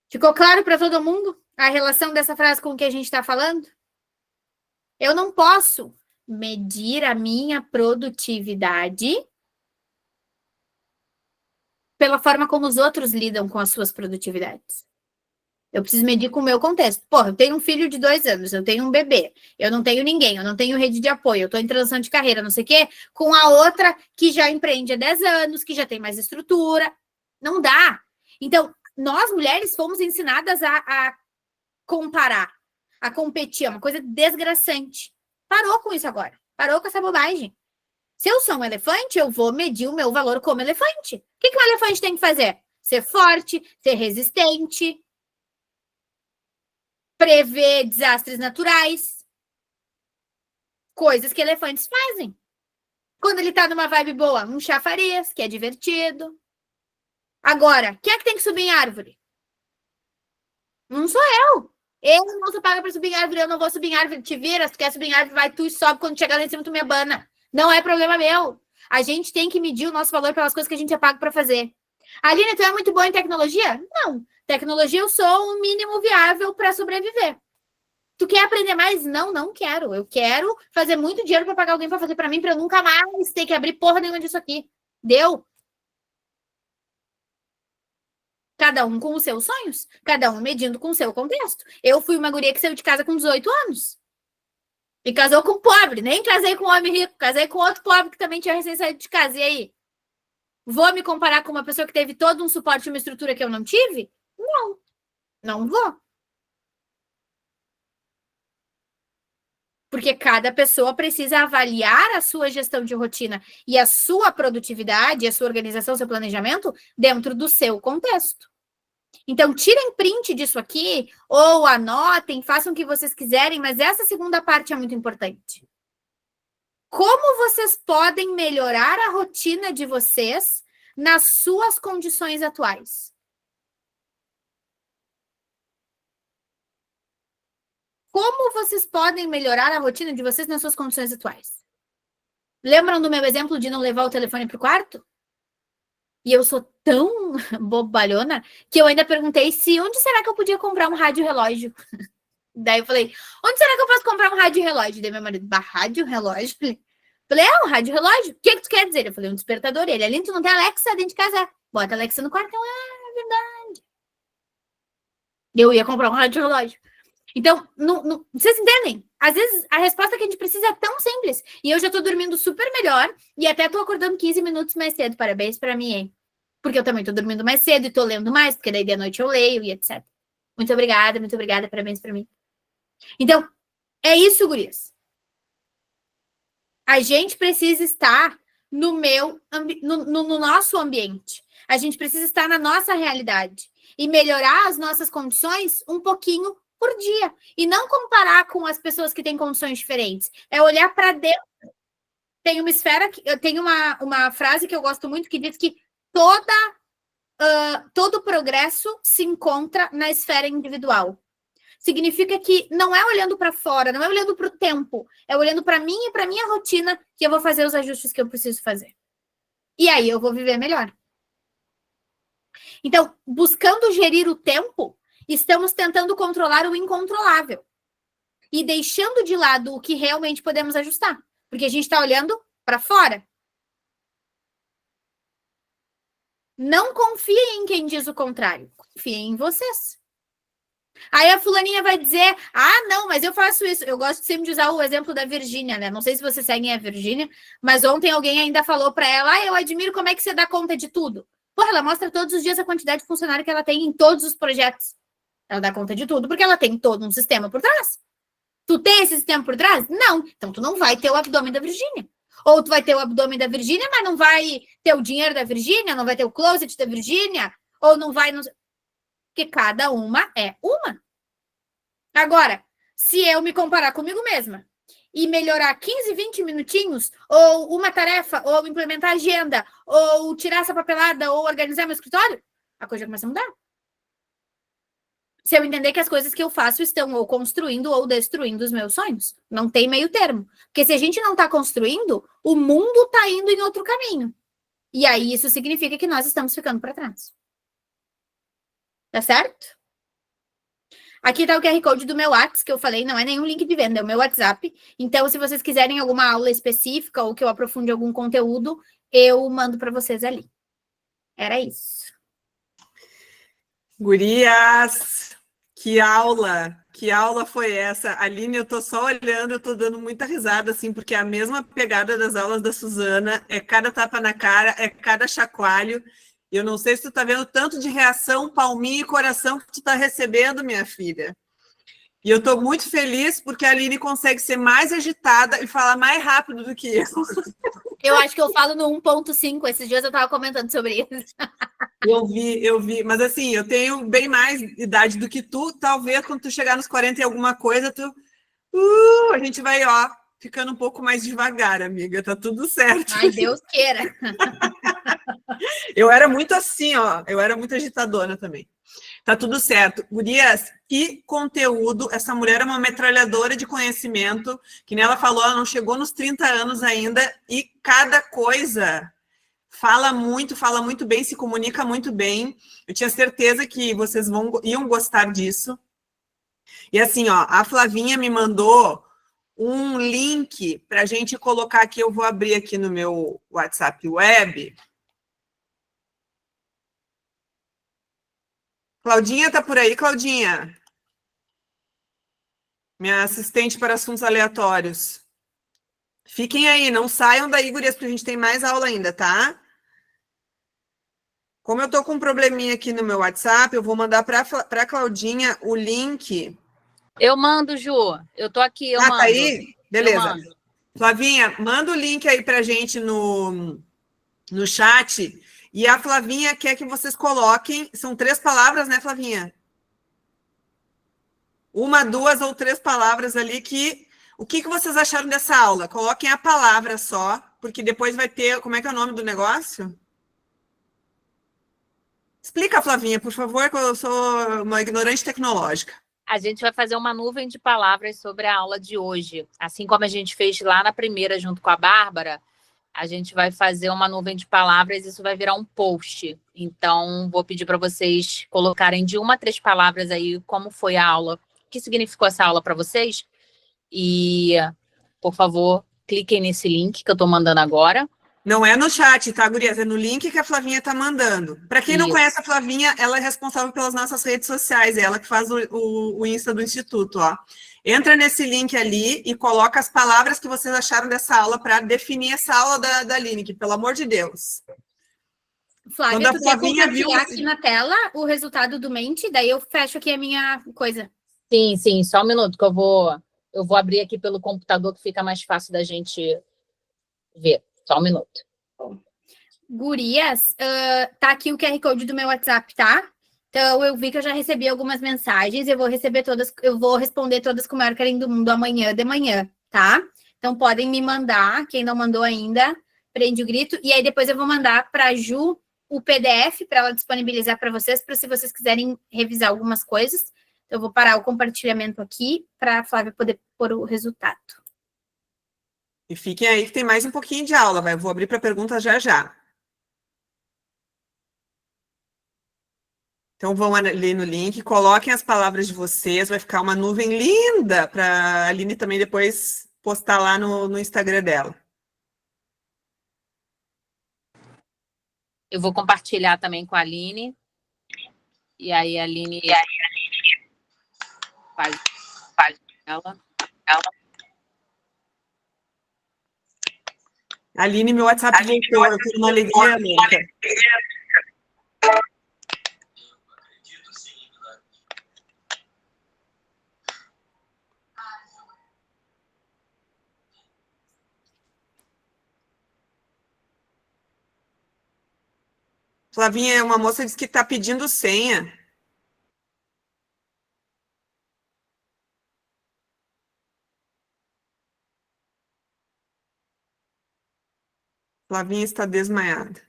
Ficou claro para todo mundo a relação dessa frase com o que a gente está falando? Eu não posso medir a minha produtividade pela forma como os outros lidam com as suas produtividades. Eu preciso medir com o meu contexto. Porra, eu tenho um filho de 2 anos, eu tenho um bebê, eu não tenho ninguém, eu não tenho rede de apoio, eu estou em transição de carreira, não sei o quê, com a outra que já empreende há 10 anos, que já tem mais estrutura. Não dá. Então, nós mulheres fomos ensinadas a comparar, a competir, é uma coisa desgraçante. Parou com isso agora. Parou com essa bobagem. Se eu sou um elefante, eu vou medir o meu valor como elefante. O que um elefante tem que fazer? Ser forte, ser resistente, prever desastres naturais, coisas que elefantes fazem. Quando ele tá numa vibe boa, um chafariz, que é divertido. Agora, quem é que tem que subir em árvore? Não sou eu. Eu não sou paga pra subir em árvore, eu não vou subir em árvore. Te vira, se tu quer subir em árvore, vai tu e sobe. Quando chegar lá em cima, tu me abana. Não é problema meu. A gente tem que medir o nosso valor pelas coisas que a gente é pago pra fazer. Aline, tu é muito boa em tecnologia? Não. Tecnologia eu sou o mínimo viável para sobreviver. Tu quer aprender mais? Não, não quero. Eu quero fazer muito dinheiro para pagar alguém para fazer para mim, para eu nunca mais ter que abrir porra nenhuma disso aqui. Deu? Cada um com os seus sonhos, cada um medindo com o seu contexto. Eu fui uma guria que saiu de casa com 18 anos. E casou com pobre. Nem casei com um homem rico, casei com outro pobre que também tinha recém saído de casa. E aí? Vou me comparar com uma pessoa que teve todo um suporte e uma estrutura que eu não tive? Não. Não vou. Porque cada pessoa precisa avaliar a sua gestão de rotina e a sua produtividade, a sua organização, seu planejamento dentro do seu contexto. Então, tirem print disso aqui, ou anotem, façam o que vocês quiserem, mas essa segunda parte é muito importante. Como vocês podem melhorar a rotina de vocês nas suas condições atuais? Como vocês podem melhorar a rotina de vocês nas suas condições atuais? Lembram do meu exemplo de não levar o telefone para o quarto? E eu sou tão bobalhona que eu ainda perguntei onde será que eu podia comprar um rádio relógio? Daí eu falei, onde será que eu posso comprar um rádio relógio? Daí meu marido, rádio relógio? Falei, um rádio relógio? O que tu quer dizer? Eu falei, um despertador. Ele, Aline, tu não tem Alexa dentro de casa? Bota a Alexa no quarto. É verdade. Eu ia comprar um rádio relógio. Então, vocês entendem? Às vezes, a resposta que a gente precisa é tão simples. E eu já tô dormindo super melhor e até tô acordando 15 minutos mais cedo. Parabéns pra mim, hein? Porque eu também tô dormindo mais cedo e tô lendo mais, porque daí de noite eu leio e etc. Muito obrigada, parabéns pra mim. Então, é isso, gurias. A gente precisa estar no nosso ambiente. A gente precisa estar na nossa realidade. E melhorar as nossas condições um pouquinho por dia. E não comparar com as pessoas que têm condições diferentes. É olhar para dentro. Tem uma esfera, tem uma frase que eu gosto muito que diz que todo progresso se encontra na esfera individual. Significa que não é olhando para fora, não é olhando para o tempo, é olhando para mim e para minha rotina que eu vou fazer os ajustes que eu preciso fazer. E aí eu vou viver melhor. Então, buscando gerir o tempo, estamos tentando controlar o incontrolável e deixando de lado o que realmente podemos ajustar, porque a gente está olhando para fora. Não confiem em quem diz o contrário, confiem em vocês. Aí a fulaninha vai dizer, não, mas eu faço isso. Eu gosto sempre de usar o exemplo da Virgínia, né? Não sei se vocês seguem a Virgínia, mas ontem alguém ainda falou para ela, eu admiro como é que você dá conta de tudo. Porra, ela mostra todos os dias a quantidade de funcionário que ela tem em todos os projetos. Ela dá conta de tudo porque ela tem todo um sistema por trás. Tu tem esse sistema por trás? Não. Então tu não vai ter o abdômen da Virgínia. Ou tu vai ter o abdômen da Virgínia, mas não vai ter o dinheiro da Virgínia, não vai ter o closet da Virgínia, ou não vai... Porque cada uma é uma. Agora, se eu me comparar comigo mesma e melhorar 15, 20 minutinhos, ou uma tarefa, ou implementar agenda, ou tirar essa papelada, ou organizar meu escritório, a coisa começa a mudar. Se eu entender que as coisas que eu faço estão ou construindo ou destruindo os meus sonhos. Não tem meio termo. Porque se a gente não está construindo, o mundo está indo em outro caminho. E aí isso significa que nós estamos ficando para trás. Tá certo? Aqui está o QR Code do meu WhatsApp, que eu falei, não é nenhum link de venda, é o meu WhatsApp. Então, se vocês quiserem alguma aula específica ou que eu aprofunde algum conteúdo, eu mando para vocês ali. Era isso. Gurias, que aula foi essa? Aline, eu tô só olhando, eu tô dando muita risada, assim, porque é a mesma pegada das aulas da Suzana, é cada tapa na cara, é cada chacoalho. Eu não sei se tu tá vendo tanto de reação, palminha e coração que tu tá recebendo, minha filha. E eu tô muito feliz porque a Aline consegue ser mais agitada e falar mais rápido do que eu. Eu acho que eu falo no 1.5, esses dias eu tava comentando sobre isso. Eu vi, mas assim, eu tenho bem mais idade do que tu, talvez quando tu chegar nos 40 e alguma coisa, a gente vai, ficando um pouco mais devagar, amiga, tá tudo certo. Ai, Deus queira. Eu era muito assim, eu era muito agitadora também. Tá tudo certo. Gurias, que conteúdo, essa mulher é uma metralhadora de conhecimento, que nem ela falou, ela não chegou nos 30 anos ainda, e cada coisa... fala muito bem, se comunica muito bem. Eu tinha certeza que vocês iam gostar disso. E assim, a Flavinha me mandou um link para a gente colocar aqui. Eu vou abrir aqui no meu WhatsApp web. Claudinha tá por aí, Claudinha? Minha assistente para assuntos aleatórios. Fiquem aí, não saiam daí, gurias, porque a gente tem mais aula ainda, tá? Como eu tô com um probleminha aqui no meu WhatsApp, eu vou mandar para a Claudinha o link. Eu mando, Ju. Eu tô aqui, eu mando. Tá aí? Beleza. Eu mando. Flavinha, manda o link aí pra gente no chat. E a Flavinha quer que vocês coloquem... São 3 palavras, né, Flavinha? 1, 2 ou 3 palavras ali que... O que vocês acharam dessa aula? Coloquem a palavra só, porque depois vai ter... Como é que é o nome do negócio? Explica, Flavinha, por favor, que eu sou uma ignorante tecnológica. A gente vai fazer uma nuvem de palavras sobre a aula de hoje. Assim como a gente fez lá na primeira, junto com a Bárbara, a gente vai fazer uma nuvem de palavras e isso vai virar um post. Então, vou pedir para vocês colocarem de 1 a 3 palavras aí como foi a aula, o que significou essa aula para vocês. E, por favor, cliquem nesse link que eu estou mandando agora. Não é no chat, tá, gurias? É no link que a Flavinha tá mandando. Para quem não conhece a Flavinha, ela é responsável pelas nossas redes sociais, é ela que faz o Insta do Instituto, Entra nesse link ali e coloca as palavras que vocês acharam dessa aula para definir essa aula da Aline, que, pelo amor de Deus. Flávia, tu quer compartilhar aqui na tela o resultado do Mente? Daí eu fecho aqui a minha coisa. Sim, só um minuto que eu vou abrir aqui pelo computador que fica mais fácil da gente ver. Só um minuto. Gurias, tá aqui o QR Code do meu WhatsApp, tá? Então, eu vi que eu já recebi algumas mensagens, eu vou receber todas, eu vou responder todas com o maior carinho do mundo amanhã de manhã, tá? Então, podem me mandar, quem não mandou ainda, prende o grito, e aí depois eu vou mandar para a Ju o PDF para ela disponibilizar para vocês, para se vocês quiserem revisar algumas coisas. Então, eu vou parar o compartilhamento aqui para a Flávia poder pôr o resultado. E fiquem aí que tem mais um pouquinho de aula, vai. Eu vou abrir para perguntas já já. Então vão ali no link, coloquem as palavras de vocês, vai ficar uma nuvem linda para a Aline também depois postar lá no Instagram dela. Eu vou compartilhar também com a Aline. E aí a Aline faz ela. Aline, meu WhatsApp voltou, eu tenho uma alegria louca. Flavinha, uma moça disse que está pedindo senha. Flavinha está desmaiada.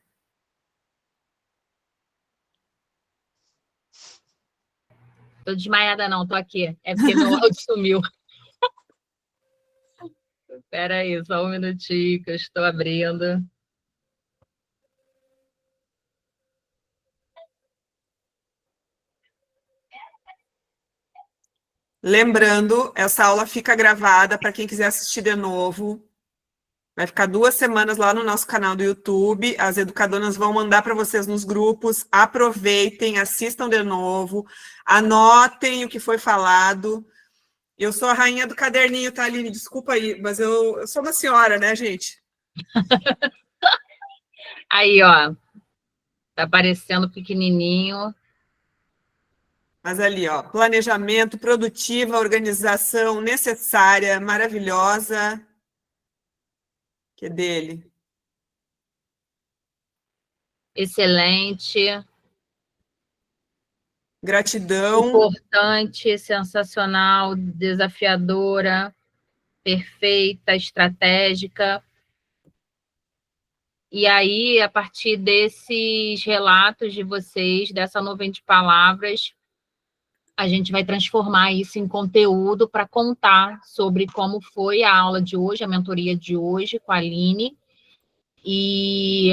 Tô desmaiada não, tô aqui. É porque meu áudio sumiu. Espera aí, só um minutinho que eu estou abrindo. Lembrando, essa aula fica gravada para quem quiser assistir de novo. Vai ficar 2 semanas lá no nosso canal do YouTube. As educadoras vão mandar para vocês nos grupos. Aproveitem, assistam de novo, anotem o que foi falado. Eu sou a rainha do caderninho, tá, Aline? Desculpa aí, mas eu sou uma senhora, né, gente? Aí, ó. Tá aparecendo pequenininho. Mas ali, ó, planejamento, produtiva, organização necessária, maravilhosa. Que é dele. Excelente. Gratidão. Importante, sensacional, desafiadora, perfeita, estratégica. E aí, a partir desses relatos de vocês, dessa nuvem de palavras, a gente vai transformar isso em conteúdo para contar sobre como foi a aula de hoje, a mentoria de hoje com a Aline. E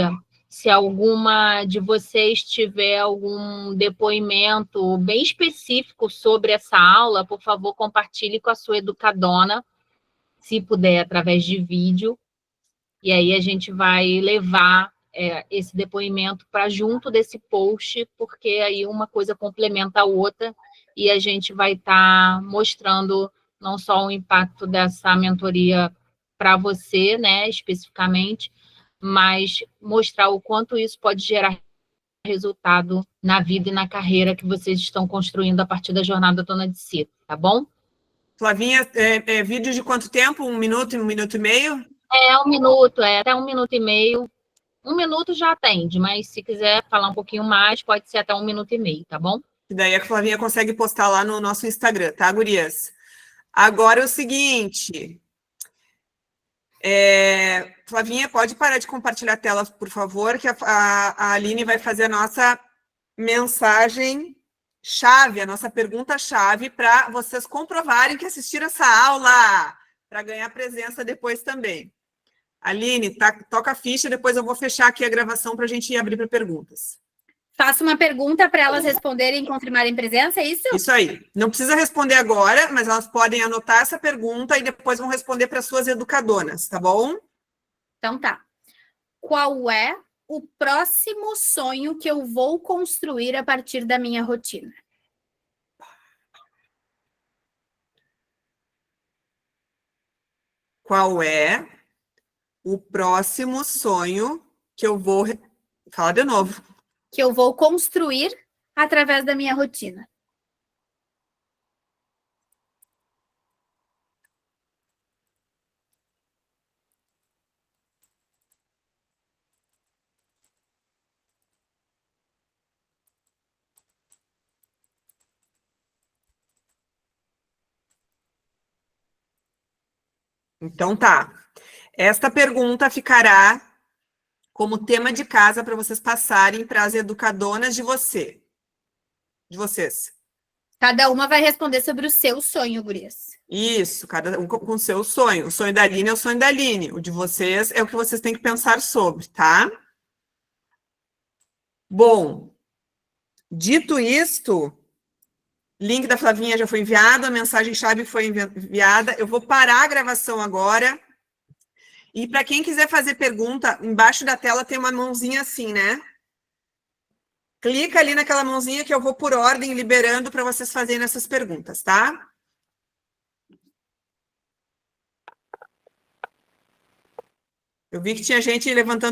se alguma de vocês tiver algum depoimento bem específico sobre essa aula, por favor, compartilhe com a sua educadona, se puder, através de vídeo. E aí a gente vai levar esse depoimento para junto desse post, porque aí uma coisa complementa a outra e a gente vai estar mostrando não só o impacto dessa mentoria para você, né, especificamente, mas mostrar o quanto isso pode gerar resultado na vida e na carreira que vocês estão construindo a partir da jornada Dona de Si, tá bom? Flavinha, vídeo de quanto tempo? 1 minuto, 1 minuto e meio? É 1 minuto, até 1 minuto e meio. 1 minuto já atende, mas se quiser falar um pouquinho mais, pode ser até 1 minuto e meio, tá bom? E daí a Flavinha consegue postar lá no nosso Instagram, tá, gurias? Agora é o seguinte. Flavinha, pode parar de compartilhar a tela, por favor, que a Aline vai fazer a nossa mensagem chave, a nossa pergunta chave para vocês comprovarem que assistiram essa aula, para ganhar presença depois também. Aline, toca a ficha, depois eu vou fechar aqui a gravação para a gente abrir para perguntas. Faço uma pergunta para elas responderem e confirmarem presença, é isso? Isso aí. Não precisa responder agora, mas elas podem anotar essa pergunta e depois vão responder para suas educadoras, tá bom? Então tá. Qual é o próximo sonho que eu vou construir a partir da minha rotina? Qual é o próximo sonho que eu vou... Fala de novo. Que eu vou construir através da minha rotina. Então tá. Esta pergunta ficará como tema de casa para vocês passarem para as educadoras de vocês. Cada uma vai responder sobre o seu sonho, gurias. Isso, cada um com o seu sonho. O sonho da Aline é o sonho da Aline. O de vocês é o que vocês têm que pensar sobre, tá? Bom, dito isto, link da Flavinha já foi enviado, a mensagem-chave foi enviada. Eu vou parar a gravação agora. E para quem quiser fazer pergunta, embaixo da tela tem uma mãozinha assim, né? Clica ali naquela mãozinha que eu vou por ordem liberando para vocês fazerem essas perguntas, tá? Eu vi que tinha gente levantando